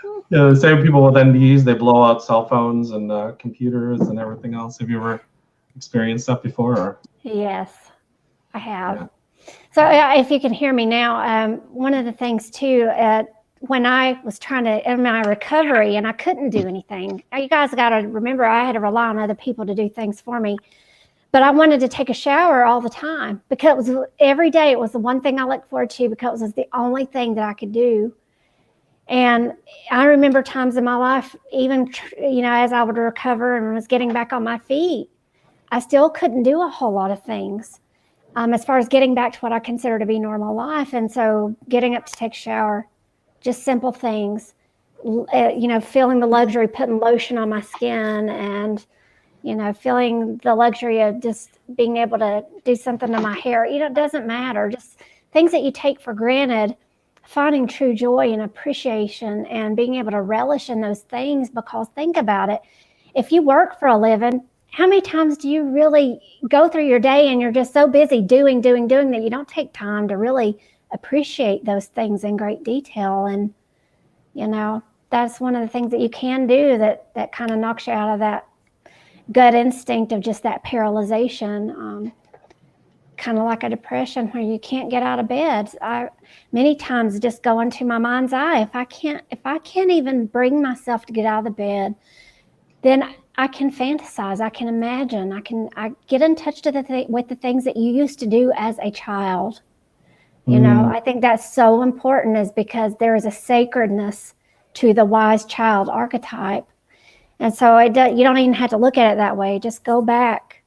you know, the same people with NDEs, they blow out cell phones and computers and everything else. Have you ever experienced that before? Or? Yes, I have. Yeah. So if you can hear me now, one of the things too, when I was trying to, in my recovery, and I couldn't do anything, you guys got to remember I had to rely on other people to do things for me. But I wanted to take a shower all the time because every day it was the one thing I looked forward to because it was the only thing that I could do. And I remember times in my life, even, you know, as I would recover and was getting back on my feet, I still couldn't do a whole lot of things as far as getting back to what I consider to be normal life. And so getting up to take a shower, just simple things, you know, feeling the luxury, putting lotion on my skin and, you know, feeling the luxury of just being able to do something to my hair, you know, it doesn't matter. Just things that you take for granted, finding true joy and appreciation and being able to relish in those things. Because think about it, if you work for a living, how many times do you really go through your day and you're just so busy doing that you don't take time to really appreciate those things in great detail? And, you know, that's one of the things that you can do that kind of knocks you out of that gut instinct of just that paralyzation, kind of like a depression where you can't get out of bed. I many times just go into my mind's eye. If I can't even bring myself to get out of the bed, then I can fantasize, I can imagine, I get in touch with the things that you used to do as a child. You know, I think that's so important, is because there is a sacredness to the wise child archetype. And so you don't even have to look at it that way. Just go back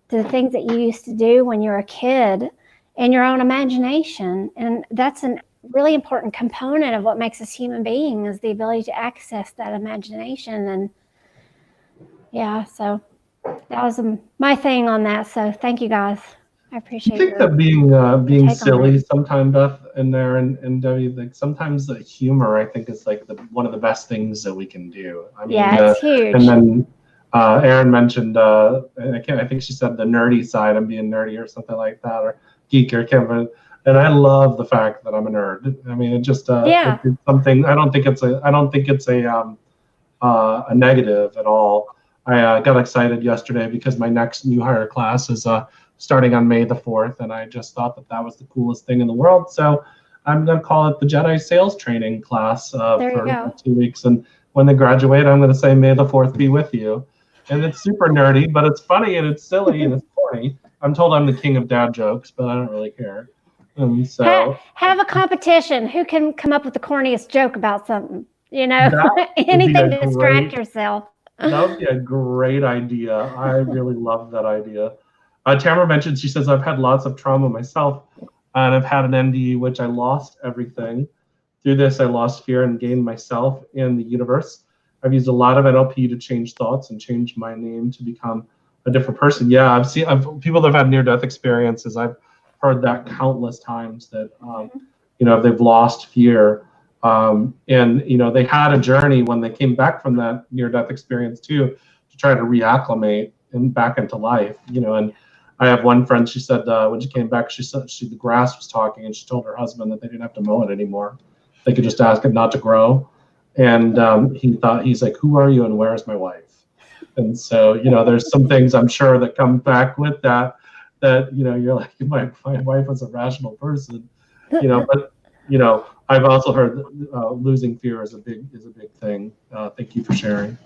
to the things that you used to do when you were a kid in your own imagination. And that's a really important component of what makes us human beings, is the ability to access that imagination. And yeah, so that was my thing on that. So thank you guys. I appreciate it. I think that being silly sometimes, Beth, in there and Debbie, like sometimes the humor, I think, is like one of the best things that we can do. I mean, yeah, it's huge. And then Erin mentioned, I think she said the nerdy side, I'm being nerdy or something like that, or geek or Kevin. And I love the fact that I'm a nerd. I mean, it just it's something. I don't think it's a negative at all. I got excited yesterday because my next new hire class is starting on May the 4th, and I just thought that was the coolest thing in the world. So I'm going to call it the Jedi Sales Training class for 2 weeks. And when they graduate, I'm going to say, May the 4th be with you. And it's super nerdy, but it's funny and it's silly and it's corny. I'm told I'm the king of dad jokes, but I don't really care. And so have a competition. Who can come up with the corniest joke about something? You know, anything to distract yourself. That would be a great idea. I really love that idea. Tamara mentioned, she says, I've had lots of trauma myself, and I've had an NDE, which I lost everything. Through this, I lost fear and gained myself in the universe. I've used a lot of NLP to change thoughts and change my name to become a different person. Yeah, I've seen people that have had near-death experiences. I've heard that countless times that, you know, they've lost fear. And, you know, they had a journey when they came back from that near-death experience too, to try to reacclimate and back into life, you know. And I have one friend, she said when she came back, she said the grass was talking, and she told her husband that they didn't have to mow it anymore. They could just ask it not to grow. And he's like, who are you and where is my wife? And so, you know, there's some things I'm sure that come back with that, you know, you're like, my wife was a rational person, you know. But, you know, I've also heard losing fear is a big thing. Thank you for sharing.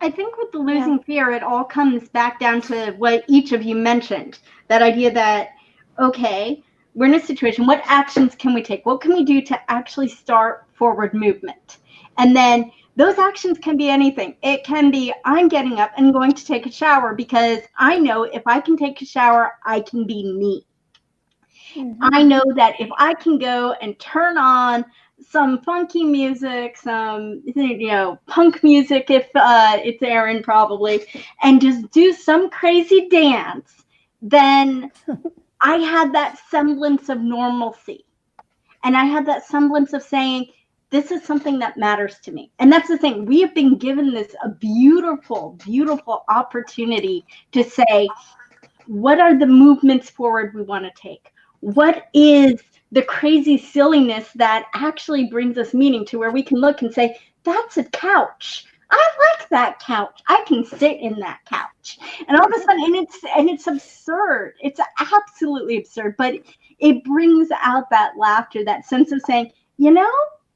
I think with the losing fear, it all comes back down to what each of you mentioned. That idea that, okay, we're in a situation, what actions can we take? What can we do to actually start forward movement? And then those actions can be anything. It can be, I'm getting up and going to take a shower because I know if I can take a shower, I can be me. I know that if I can go and turn on some funky music, some, you know, punk music, if it's Aaron probably, and just do some crazy dance, then I had that semblance of normalcy. And I had that semblance of saying, this is something that matters to me. And that's the thing. We have been given this a beautiful, beautiful opportunity to say, what are the movements forward we want to take? What is the crazy silliness that actually brings us meaning, to where we can look and say, that's a couch. I like that couch. I can sit in that couch. And all of a sudden, and it's absurd. It's absolutely absurd, but it brings out that laughter, that sense of saying, you know,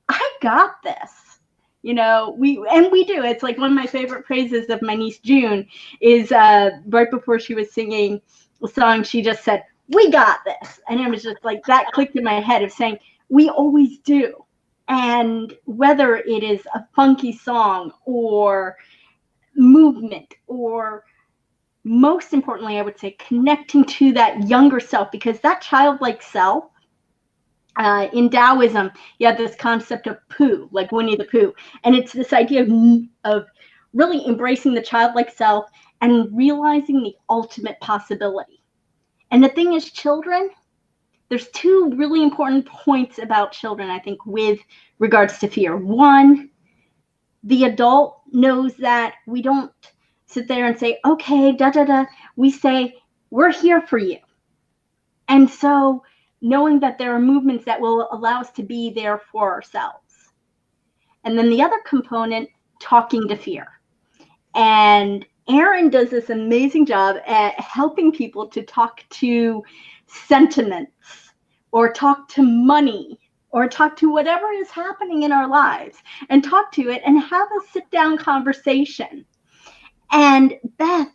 I got this. You know, we do. It's like one of my favorite phrases of my niece June is right before she was singing a song, she just said, we got this. And it was just like that clicked in my head of saying, we always do. And whether it is a funky song or movement, or most importantly, I would say connecting to that younger self, because that childlike self, in Taoism, you have this concept of Pooh, like Winnie the Pooh. And it's this idea of really embracing the childlike self and realizing the ultimate possibility. And the thing is, children, there's two really important points about children, I think, with regards to fear. One, the adult knows that we don't sit there and say, okay, da, da, da. We say, we're here for you. And so knowing that there are movements that will allow us to be there for ourselves. And then the other component, talking to fear. And Aaron does this amazing job at helping people to talk to sentiments, or talk to money, or talk to whatever is happening in our lives, and talk to it and have a sit-down conversation. And Beth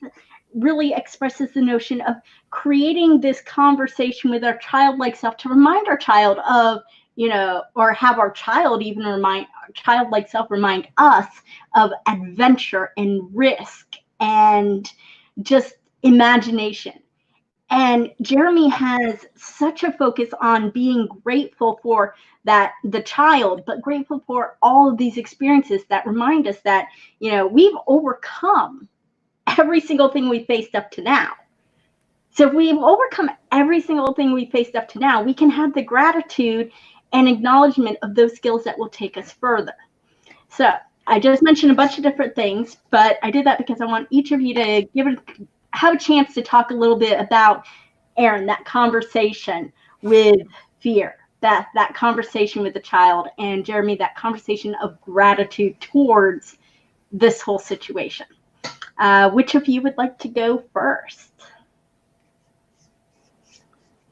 really expresses the notion of creating this conversation with our childlike self to remind our child of, you know, or have our child even remind, our childlike self remind us of adventure and risk and just imagination. And Jeremy has such a focus on being grateful for that, the child, but grateful for all of these experiences that remind us that, you know, we've overcome every single thing we faced up to now. So if we've overcome every single thing we faced up to now, we can have the gratitude and acknowledgement of those skills that will take us further. So I just mentioned a bunch of different things, but I did that because I want each of you to have a chance to talk a little bit about, Aaron, that conversation with fear, Beth, that conversation with the child, and Jeremy, that conversation of gratitude towards this whole situation. Which of you would like to go first?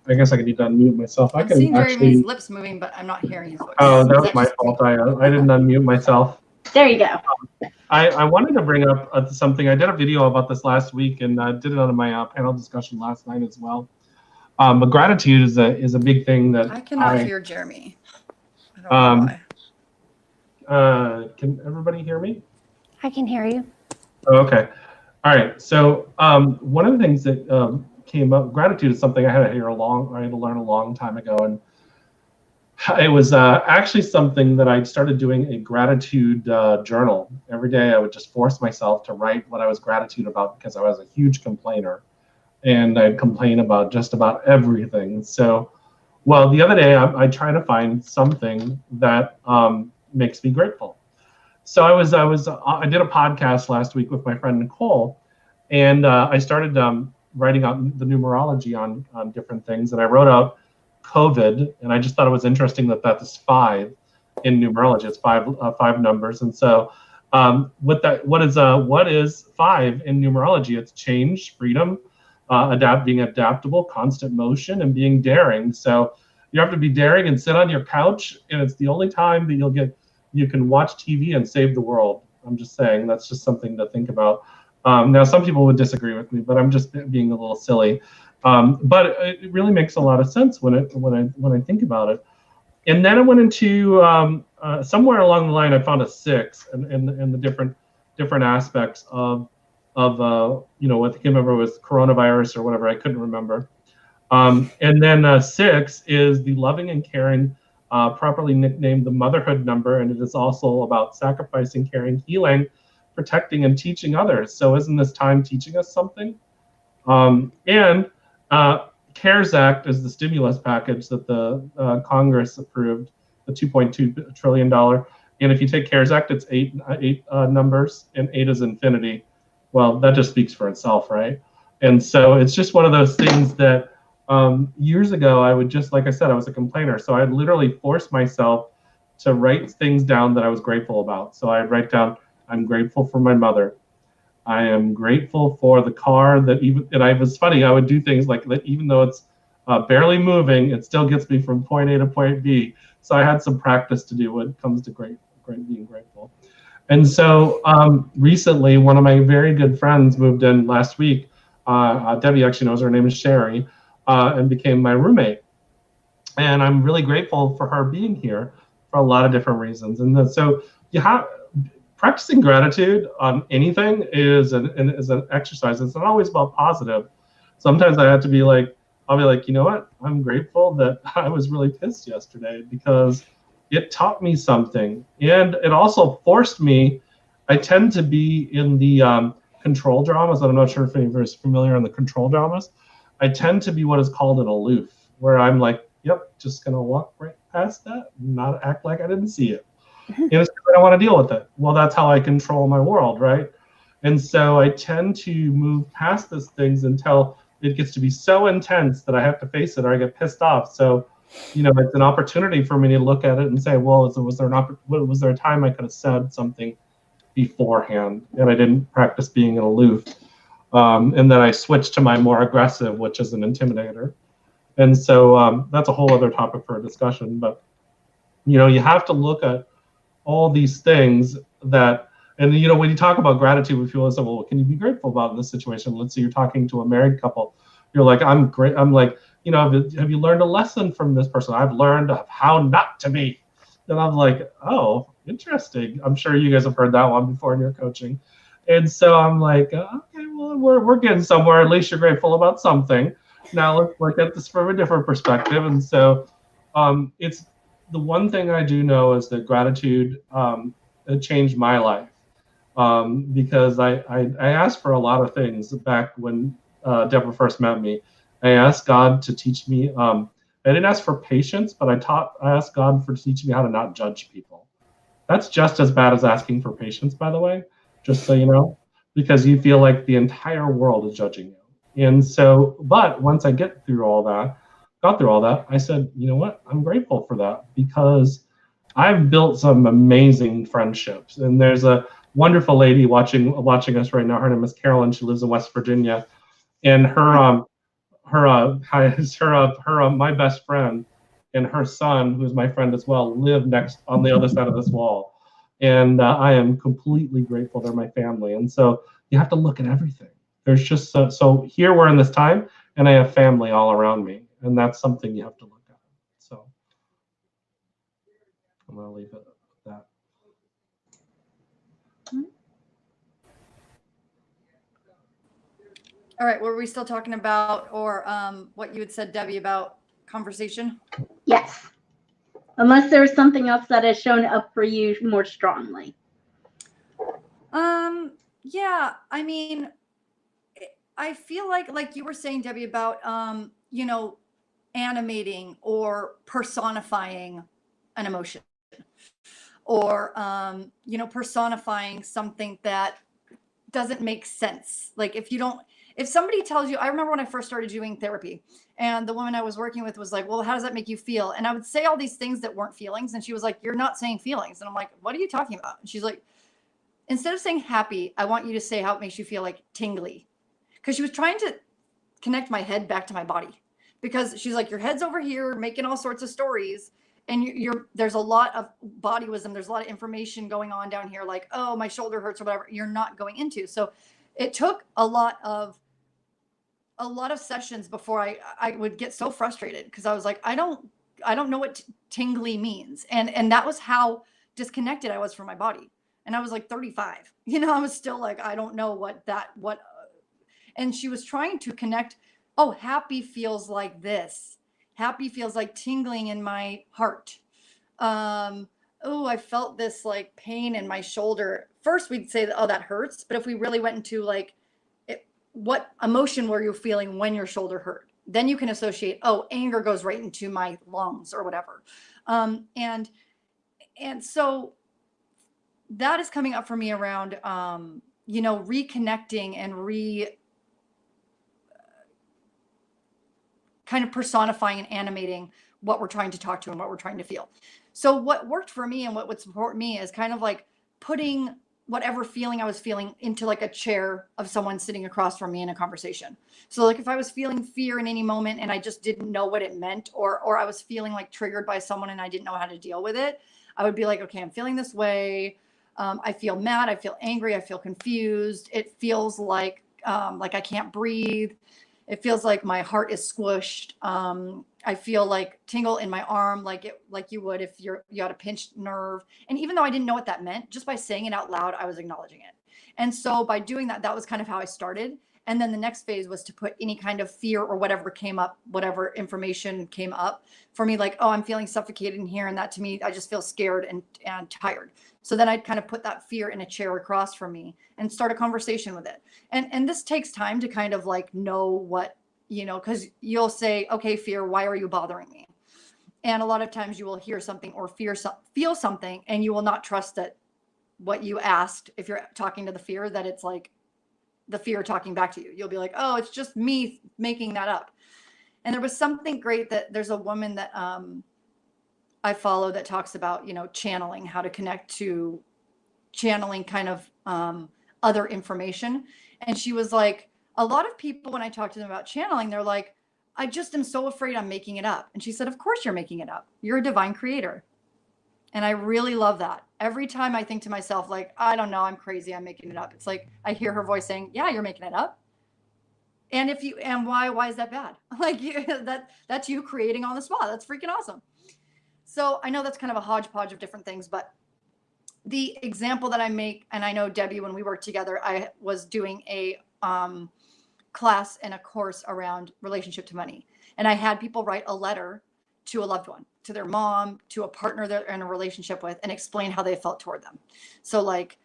I guess I need to unmute myself. I'm seeing Jeremy's lips moving, but I'm not hearing his voice. Oh, that's my fault. I didn't unmute myself. There you go. I wanted to bring up something. I did a video about this last week, and did it on my panel discussion last night as well. But gratitude is a big thing that I cannot hear Jeremy. I don't know why. Can everybody hear me? I can hear you. Oh, okay. All right. So one of the things that came up, gratitude is something I had to learn a long time ago, and it was actually something that I started doing a gratitude journal. Every day I would just force myself to write what I was gratitude about, because I was a huge complainer, and I'd complain about just about everything. So, well, the other day I tried to find something that makes me grateful. So I did a podcast last week with my friend Nicole, and I started writing out the numerology on different things, and I wrote out COVID, and I just thought it was interesting that that is 5 in numerology. It's five numbers, and so what is 5 in numerology? It's change, freedom, being adaptable, constant motion, and being daring. So you have to be daring and sit on your couch, and it's the only time that you can watch TV and save the world. I'm just saying, that's just something to think about. Now, some people would disagree with me, but I'm just being a little silly. But it really makes a lot of sense when I think about it. And then I went into somewhere along the line, I found a 6 and the different aspects of what I can't remember, was coronavirus or whatever. I couldn't remember. And then 6 is the loving and caring, properly nicknamed the motherhood number, and it is also about sacrificing, caring, healing, protecting, and teaching others. So isn't this time teaching us something? And CARES Act is the stimulus package that the Congress approved, the $2.2 trillion. And if you take CARES Act, it's eight numbers, and 8 is infinity. Well, that just speaks for itself, right? And so it's just one of those things that years ago, I would just, like I said, I was a complainer. So I'd literally force myself to write things down that I was grateful about. So I'd write down, I'm grateful for my mother. I am grateful for the car that even, and I was funny, I would do things like that, even though it's barely moving, it still gets me from point A to point B. So I had some practice to do when it comes to being grateful. And so recently, one of my very good friends moved in last week. Debbie actually knows her name is Sherry, and became my roommate. And I'm really grateful for her being here for a lot of different reasons. And so you have, practicing gratitude on anything is an exercise. It's not always about positive. Sometimes I have to be like, I'll be like, you know what? I'm grateful that I was really pissed yesterday because it taught me something. And it also forced me, I tend to be in the control dramas. I'm not sure if anyone's familiar on the control dramas. I tend to be what is called an aloof, where I'm like, yep, just gonna walk right past that, not act like I didn't see it. And it's because I don't want to deal with it. Well, that's how I control my world, right? And so I tend to move past those things until it gets to be so intense that I have to face it or I get pissed off. So, you know, it's an opportunity for me to look at it and say, well, was there a time I could have said something beforehand and I didn't practice being an aloof? And then I switched to my more aggressive, which is an intimidator. And so that's a whole other topic for a discussion. But, you know, you have to look at all these things that, and, you know, when you talk about gratitude, we feel say, well, what can you be grateful about in this situation? Let's say you're talking to a married couple. You're like, I'm great. I'm like, you know, have you learned a lesson from this person? I've learned how not to be. And I'm like, oh, interesting. I'm sure you guys have heard that one before in your coaching. And so I'm like, okay, well, we're getting somewhere. At least you're grateful about something. Now let's look at this from a different perspective. And so it's the one thing I do know is that gratitude it changed my life because I asked for a lot of things back when Deborah first met me. I asked God to teach me. I didn't ask for patience, but I asked God for teaching me how to not judge people. That's just as bad as asking for patience, by the way, just so you know, because you feel like the entire world is judging you. And so, but once I got through all that, I said, you know what? I'm grateful for that because I've built some amazing friendships. And there's a wonderful lady watching us right now. Her name is Carolyn. She lives in West Virginia, and my best friend and her son, who's my friend as well, live next on the other side of this wall. And I am completely grateful they're my family. And so you have to look at everything. There's just so here we're in this time, and I have family all around me, and that's something you have to look at. So I'm gonna leave it at that. All right, were we still talking about, or what you had said, Debbie, about conversation? Yes. Unless there's something else that has shown up for you more strongly. Yeah, I mean, I feel like you were saying, Debbie, about you know, animating or personifying an emotion, or you know, personifying something that doesn't make sense. Like if somebody tells you, I remember when I first started doing therapy, and the woman I was working with was like, well, how does that make you feel? And I would say all these things that weren't feelings, and she was like, you're not saying feelings. And I'm like, what are you talking about? And she's like, instead of saying happy, I want you to say how it makes you feel, like tingly. Because she was trying to connect my head back to my body, because she's like, your head's over here making all sorts of stories, and there's a lot of body wisdom, there's a lot of information going on down here, like, oh, my shoulder hurts or whatever, you're not going into. So it took a lot of sessions before I would get so frustrated, because I was like, I don't know what tingly means, and that was how disconnected I was from my body. And I was like 35, you know, I was still like, I don't know what and she was trying to connect oh, happy feels like this. Happy feels like tingling in my heart. Oh, I felt this like pain in my shoulder. First, we'd say that, oh, that hurts. But if we really went into like, what emotion were you feeling when your shoulder hurt? Then you can associate, oh, anger goes right into my lungs or whatever. And so that is coming up for me around, reconnecting and kind of personifying and animating what we're trying to talk to and what we're trying to feel. So what worked for me and what would support me is kind of like putting whatever feeling I was feeling into like a chair of someone sitting across from me in a conversation. So like if I was feeling fear in any moment and I just didn't know what it meant, or I was feeling like triggered by someone and I didn't know how to deal with it, I would be like, okay, I'm feeling this way. I feel mad. I feel angry. I feel confused. It feels like I can't breathe. It feels like my heart is squished. I feel like tingle in my arm, like you would if you had a pinched nerve. And even though I didn't know what that meant, just by saying it out loud, I was acknowledging it. And so by doing that, that was kind of how I started. And then the next phase was to put any kind of fear or whatever came up, whatever information came up for me, like, oh, I'm feeling suffocated in here. And that to me, I just feel scared and tired. So then I'd kind of put that fear in a chair across from me and start a conversation with it. And this takes time to kind of like know what, because you'll say, okay, fear, why are you bothering me? And a lot of times you will hear something or feel something, and you will not trust that what you asked, if you're talking to the fear, that it's like the fear talking back to you. You'll be like, oh, it's just me making that up. And there was something great that there's a woman that I follow that talks about, channeling, how to connect to channeling kind of other information. And she was like, a lot of people, when I talk to them about channeling, they're like, I just am so afraid I'm making it up. And she said, of course you're making it up. You're a divine creator. And I really love that. Every time I think to myself, like, I don't know, I'm crazy, I'm making it up. It's like, I hear her voice saying, yeah, you're making it up. And why is that bad? Like that's you creating on the spot. That's freaking awesome. So I know that's kind of a hodgepodge of different things, but the example that I make, and I know Debbie, when we worked together, I was doing a class and a course around relationship to money. And I had people write a letter to a loved one, to their mom, to a partner they're in a relationship with, and explain how they felt toward them. So like,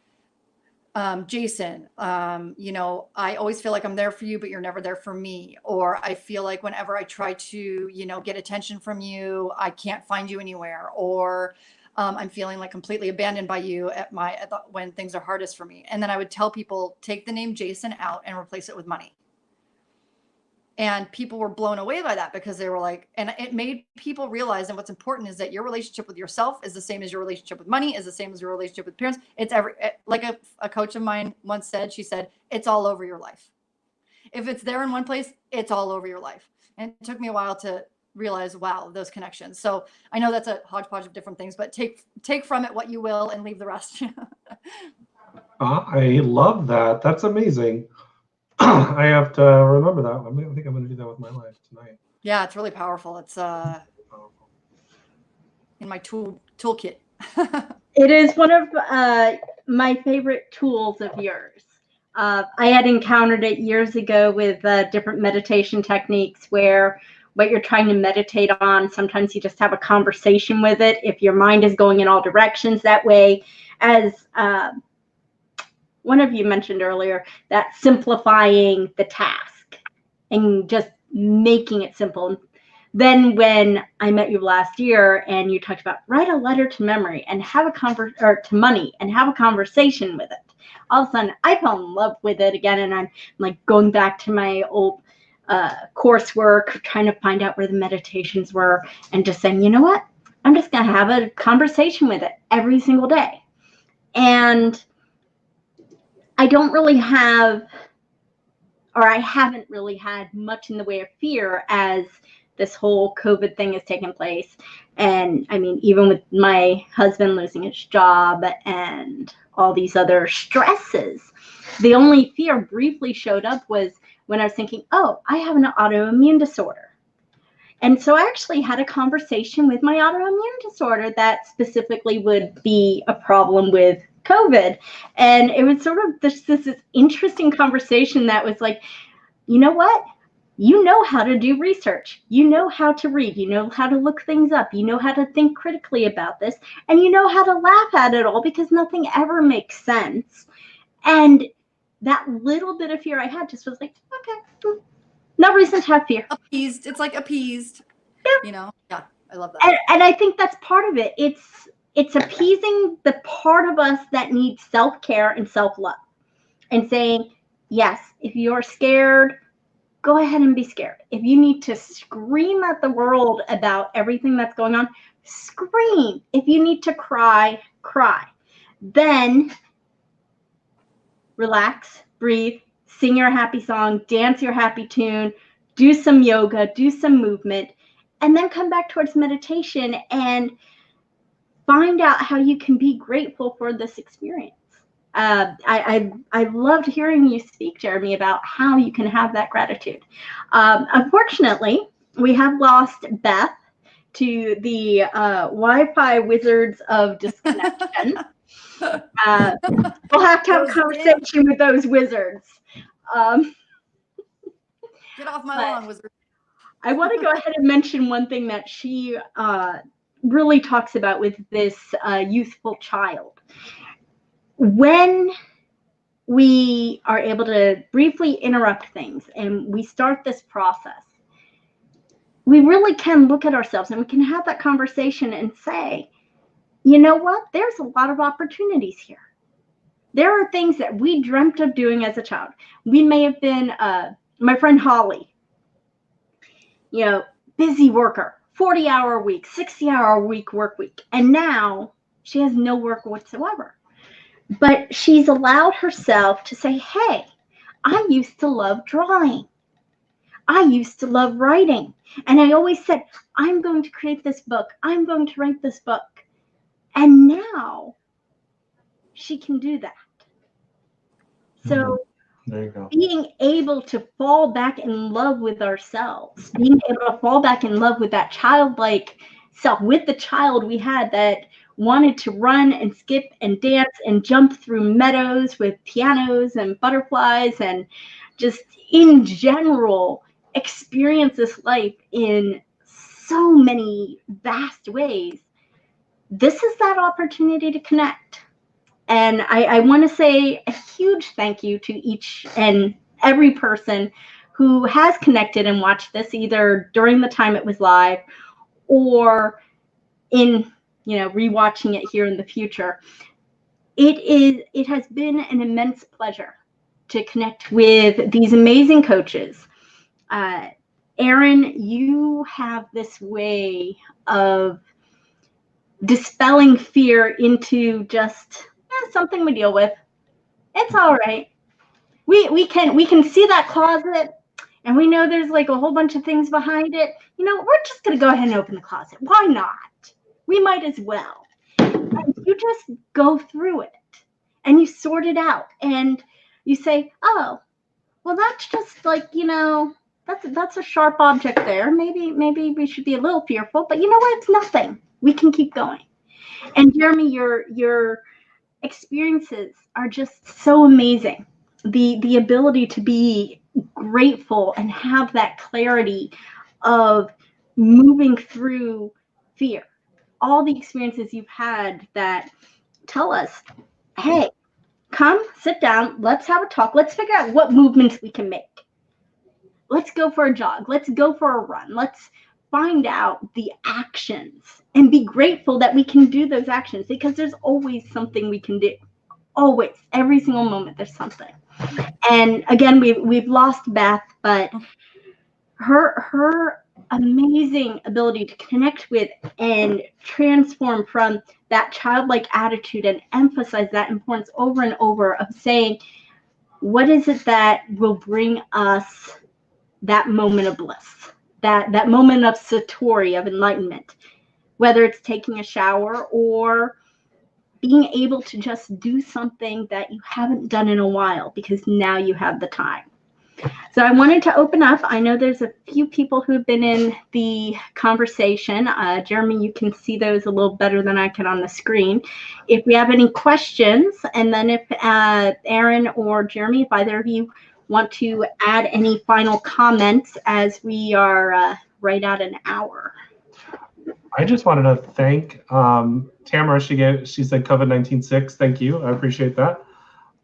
Jason, I always feel like I'm there for you, but you're never there for me. Or I feel like whenever I try to, get attention from you, I can't find you anywhere. Or I'm feeling like completely abandoned by you when things are hardest for me. And then I would tell people, take the name Jason out and replace it with money. And people were blown away by that, because they were like, and it made people realize, and what's important is that your relationship with yourself is the same as your relationship with money, is the same as your relationship with parents. It's like a coach of mine once said, she said, it's all over your life. If it's there in one place, it's all over your life. And it took me a while to realize, wow, those connections. So I know that's a hodgepodge of different things, but take from it what you will and leave the rest. I love that. That's amazing. I have to remember that. I think I'm going to do that with my life tonight. Yeah, it's really powerful. It's in my toolkit. It is one of my favorite tools of yours. I had encountered it years ago with different meditation techniques, where what you're trying to meditate on, sometimes you just have a conversation with it. If your mind is going in all directions, that way, as one of you mentioned earlier, that simplifying the task and just making it simple. Then when I met you last year and you talked about write a letter to memory and have to money and have a conversation with it, all of a sudden I fell in love with it again. And I'm like going back to my old coursework, trying to find out where the meditations were, and just saying, you know what? I'm just going to have a conversation with it every single day. And I don't really have, or I haven't really had much in the way of fear as this whole COVID thing has taken place. And I mean, even with my husband losing his job and all these other stresses, the only fear briefly showed up was when I was thinking, oh, I have an autoimmune disorder. And so I actually had a conversation with my autoimmune disorder that specifically would be a problem with COVID. And it was sort of this interesting conversation that was like, you know what? you know how to do research. You know how to read. You know how to look things up. You know how to think critically about this. And you know how to laugh at it all because nothing ever makes sense. And that little bit of fear I had just was like, okay, no reason to have fear. Appeased. It's like appeased. Yeah. You know? Yeah, I love that. And I think that's part of it. It's appeasing the part of us that needs self-care and self-love and saying, yes, if you're scared, go ahead and be scared. If you need to scream at the world about everything that's going on, scream. If you need to cry, cry. Then relax, breathe, sing your happy song, dance your happy tune, do some yoga, do some movement, and then come back towards meditation and find out how you can be grateful for this experience. I loved hearing you speak, Jeremy, about how you can have that gratitude. Unfortunately, we have lost Beth to the Wi-Fi wizards of disconnection. We'll have to have a conversation with those wizards. Get off my lawn, wizard. I want to go ahead and mention one thing that she really talks about with this youthful child. When we are able to briefly interrupt things and we start this process, we really can look at ourselves and we can have that conversation and say, you know what? There's a lot of opportunities here. There are things that we dreamt of doing as a child. We may have been, my friend Holly, you know, busy worker, 40-hour week, 60-hour week work week. And now she has no work whatsoever. But she's allowed herself to say, hey, I used to love drawing. I used to love writing. And I always said, I'm going to create this book. I'm going to write this book. And now she can do that. So there you go. Being able to fall back in love with ourselves, being able to fall back in love with that childlike self, with the child we had that wanted to run and skip and dance and jump through meadows with pianos and butterflies and just in general experience this life in so many vast ways. This is that opportunity to connect. And I want to say a huge thank you to each and every person who has connected and watched this, either during the time it was live or in, you know, rewatching it here in the future. It has been an immense pleasure to connect with these amazing coaches. Erin, you have this way of dispelling fear into just something we deal with. It's all right. We can see that closet and we know there's like a whole bunch of things behind it. You know, we're just going to go ahead and open the closet. Why not? We might as well. And you just go through it and you sort it out and you say, oh, well, that's just like, you know, that's a sharp object there. Maybe we should be a little fearful, but you know what? It's nothing. We can keep going. And Jeremy, your experiences are just so amazing. The ability to be grateful and have that clarity of moving through fear. All the experiences you've had that tell us, hey, come sit down, let's have a talk, let's figure out what movements we can make. Let's go for a jog, let's go for a run, let's find out the actions and be grateful that we can do those actions, because there's always something we can do. Always, every single moment there's something. And again, we've lost Beth, but her amazing ability to connect with and transform from that childlike attitude and emphasize that importance over and over of saying, what is it that will bring us that moment of bliss, that moment of satori, of enlightenment, whether it's taking a shower or being able to just do something that you haven't done in a while because now you have the time. So I wanted to open up. I know there's a few people who've been in the conversation. Jeremy, you can see those a little better than I can on the screen. If we have any questions, and then if Erin or Jeremy, if either of you want to add any final comments as we are right at an hour? I just wanted to thank Tamara. She said COVID-19 6. Thank you. I appreciate that.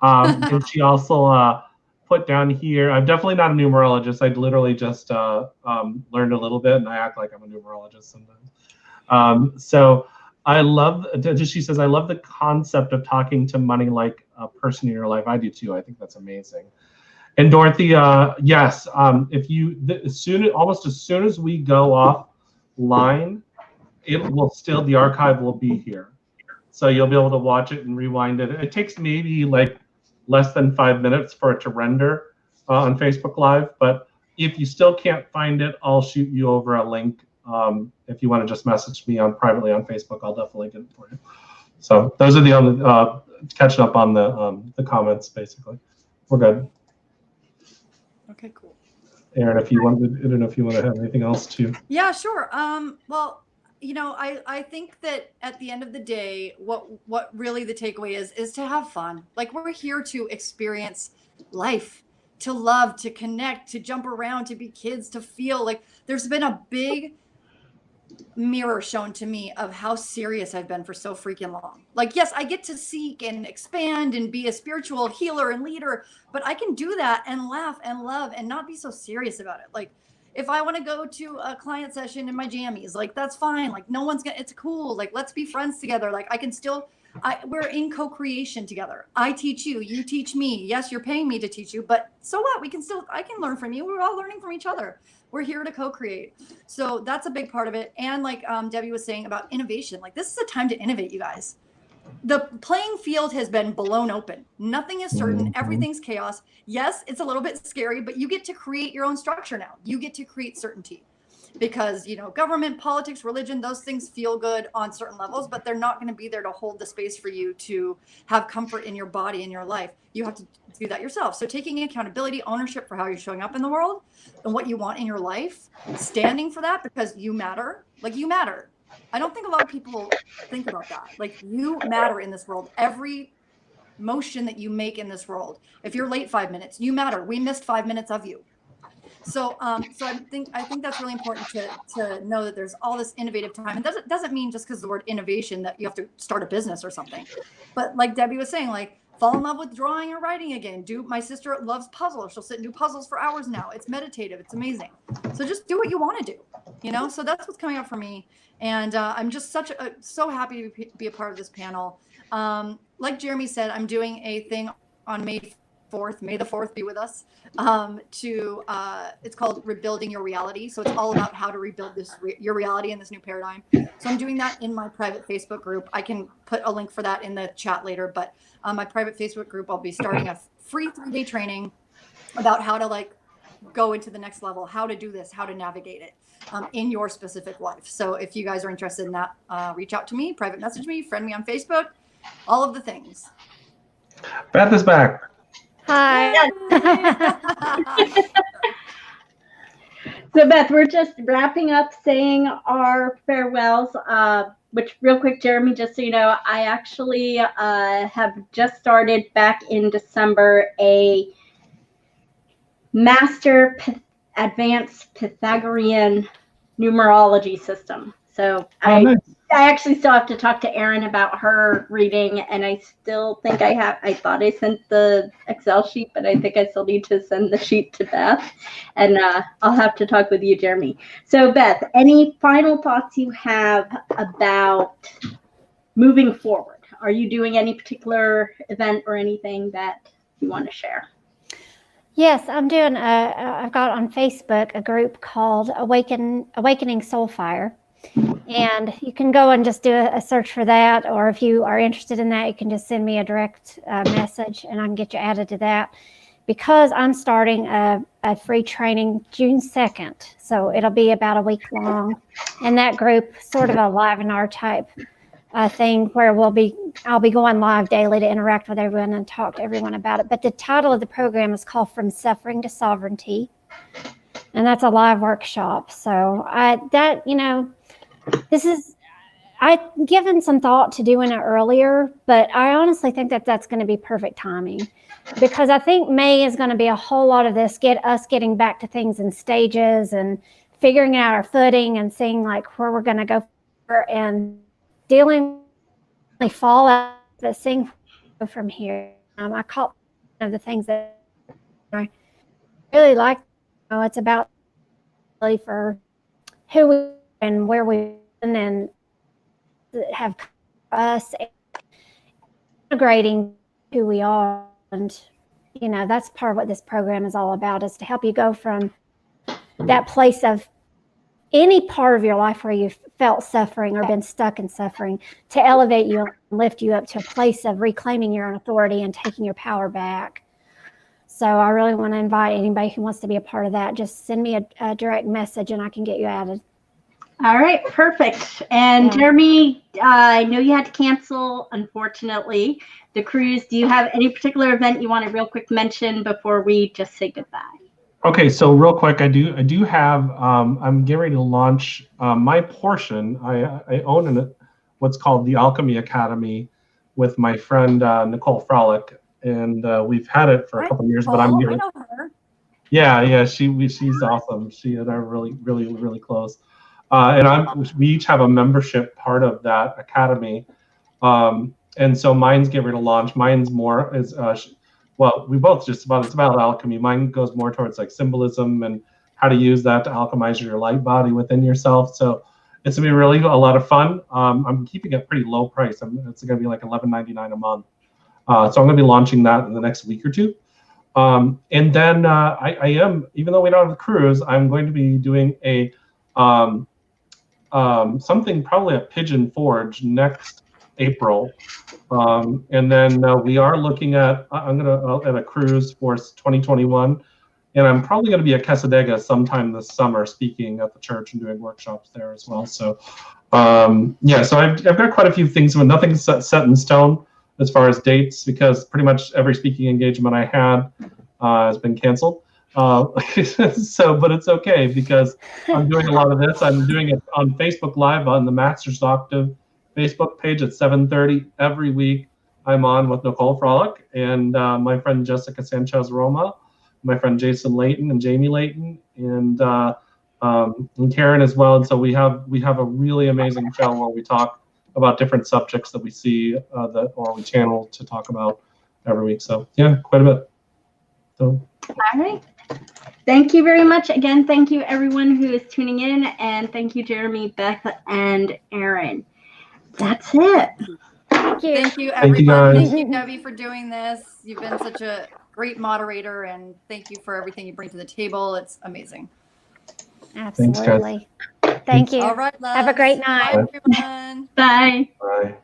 And she also put down here, I'm definitely not a numerologist. I literally just learned a little bit, and I act like I'm a numerologist sometimes. So I love, she says, I love the concept of talking to money like a person in your life. I do too. I think that's amazing. And Dorothy, yes, if you, almost as soon as we go offline, it will still, the archive will be here. So you'll be able to watch it and rewind it. It takes maybe like less than 5 minutes for it to render on Facebook Live. But if you still can't find it, I'll shoot you over a link. If you want to just message me privately on Facebook, I'll definitely get it for you. So those are the only, catching up on the comments, basically. We're good. Okay, cool. Erin, if you wanted, I don't know if you want to have anything else too. Yeah, sure. Well, you know, I think that at the end of the day, what really the takeaway is to have fun. Like, we're here to experience life, to love, to connect, to jump around, to be kids, to feel like there's been a big mirror shown to me of how serious I've been for so freaking long. Like, yes, I get to seek and expand and be a spiritual healer and leader, but I can do that and laugh and love and not be so serious about it. Like, if I want to go to a client session in my jammies, like, that's fine. Like, no one's gonna, it's cool. Like, let's be friends together. Like, I can still, we're in co-creation together. I teach you, you teach me. Yes, you're paying me to teach you, but so what? We can still, I can learn from you. We're all learning from each other. We're here to co-create. So that's a big part of it. And like Debbie was saying about innovation, like, this is a time to innovate, you guys. The playing field has been blown open. Nothing is certain. Everything's chaos. Yes, it's a little bit scary, but you get to create your own structure now. You get to create certainty, because, you know, government, politics, religion, those things feel good on certain levels, but they're not going to be there to hold the space for you to have comfort in your body and your life. You have to do that yourself. So taking accountability, ownership for how you're showing up in the world and what you want in your life, standing for that, because you matter. Like, you matter. I don't think a lot of people think about that. Like, you matter in this world. Every motion that you make in this world, if you're late 5 minutes, you matter. We missed 5 minutes of you. So, so I think that's really important to know that there's all this innovative time. And doesn't mean just because the word innovation that you have to start a business or something. But like Debbie was saying, like, fall in love with drawing or writing again. My sister loves puzzles. She'll sit and do puzzles for hours now. It's meditative. It's amazing. So just do what you want to do, you know? So that's what's coming up for me. And I'm just so happy to be a part of this panel. Like Jeremy said, I'm doing a thing on May 4th. May the 4th be with us. It's called Rebuilding Your Reality. So it's all about how to rebuild your reality in this new paradigm. So I'm doing that in my private Facebook group. I can put a link for that in the chat later, but my private Facebook group, I'll be starting a free 3-day training about how to, like, go into the next level, how to do this, how to navigate it in your specific life. So if you guys are interested in that, reach out to me, private message me, friend me on Facebook, all of the things. Beth is back. Hi. So Beth, we're just wrapping up saying our farewells, which real quick, Jeremy, just so you know, I actually have just started back in December a Master Advanced Pythagorean Numerology System. So nice. I actually still have to talk to Erin about her reading, and I still think I thought I sent the Excel sheet, but I think I still need to send the sheet to Beth, and I'll have to talk with you, Jeremy. So Beth, any final thoughts you have about moving forward? Are you doing any particular event or anything that you want to share? Yes, I'm doing I've got on Facebook a group called Awakening Soulfire. And you can go and just do a search for that, or if you are interested in that, you can just send me a direct message and I can get you added to that, because I'm starting a free training June 2nd. So it'll be about a week long. And that group, sort of a live type thing where I'll be going live daily to interact with everyone and talk to everyone about it. But the title of the program is called From Suffering to Sovereignty. And that's a live workshop. So I've given some thought to doing it earlier, but I honestly think that that's going to be perfect timing, because I think May is going to be a whole lot of this, getting back to things in stages and figuring out our footing and seeing like where we're going to go and dealing with the fallout, but seeing from here. I caught one of the things that I really like. It's about really for who we and where we and have us integrating who we are. And, that's part of what this program is all about, is to help you go from that place of any part of your life where you've felt suffering or been stuck in suffering, to elevate you and lift you up to a place of reclaiming your own authority and taking your power back. So I really want to invite anybody who wants to be a part of that. Just send me a direct message and I can get you added. All right, perfect. And Jeremy, I know you had to cancel, unfortunately, the cruise. Do you have any particular event you want to real quick mention before we just say goodbye? Okay, so real quick, I do have, I'm getting ready to launch my portion. I own what's called the Alchemy Academy with my friend �々𝘀𝘀𝘀𝘀, and we've had it for a couple of years, but I'm getting. I know her. Yeah, she's awesome. She and I are really close. And we each have a membership part of that academy. And so mine's getting ready to launch. Mine's more is, well, we both it's about alchemy. Mine goes more towards like symbolism and how to use that to alchemize your light body within yourself. So it's gonna be really a lot of fun. I'm keeping it pretty low price. It's gonna be like $11.99 a month. So I'm gonna be launching that in the next week or two. And then I am, even though we don't have a cruise, I'm going to be doing a something, probably a Pigeon Forge next April. And then we are looking at, I'm gonna at a cruise for 2021, and I'm probably gonna be at 𝘋𝘕𝘧𝘪𝘯𝘦 sometime this summer, speaking at the church and doing workshops there as well. So yeah, so I've got quite a few things, but nothing's set in stone as far as dates, because pretty much every speaking engagement I had has been canceled. So, but it's okay, because I'm doing a lot of this. I'm doing it on Facebook Live on the Masters Octave Facebook page at 7:30 every week. I'm on with 𝘋𝘀𝘀𝘀𝘀 and my friend 𝗃𝙩𝙦 𝘊𝗨𝘀, my friend Jason Layton and Jamie Layton, and Karen as well. And so we have a really amazing show where we talk about different subjects that we see or we channel to talk about every week. So yeah, quite a bit. So. All right. Thank you very much. Again, thank you everyone who is tuning in, and thank you, Jeremy, Beth, and Aaron. That's it. Thank you. Thank you, everybody. guys. Thank you, Debbie, for doing this. You've been such a great moderator, and thank you for everything you bring to the table. It's amazing. Absolutely. Thank you. All right, love. Have a great night. Bye, everyone. Bye. Bye.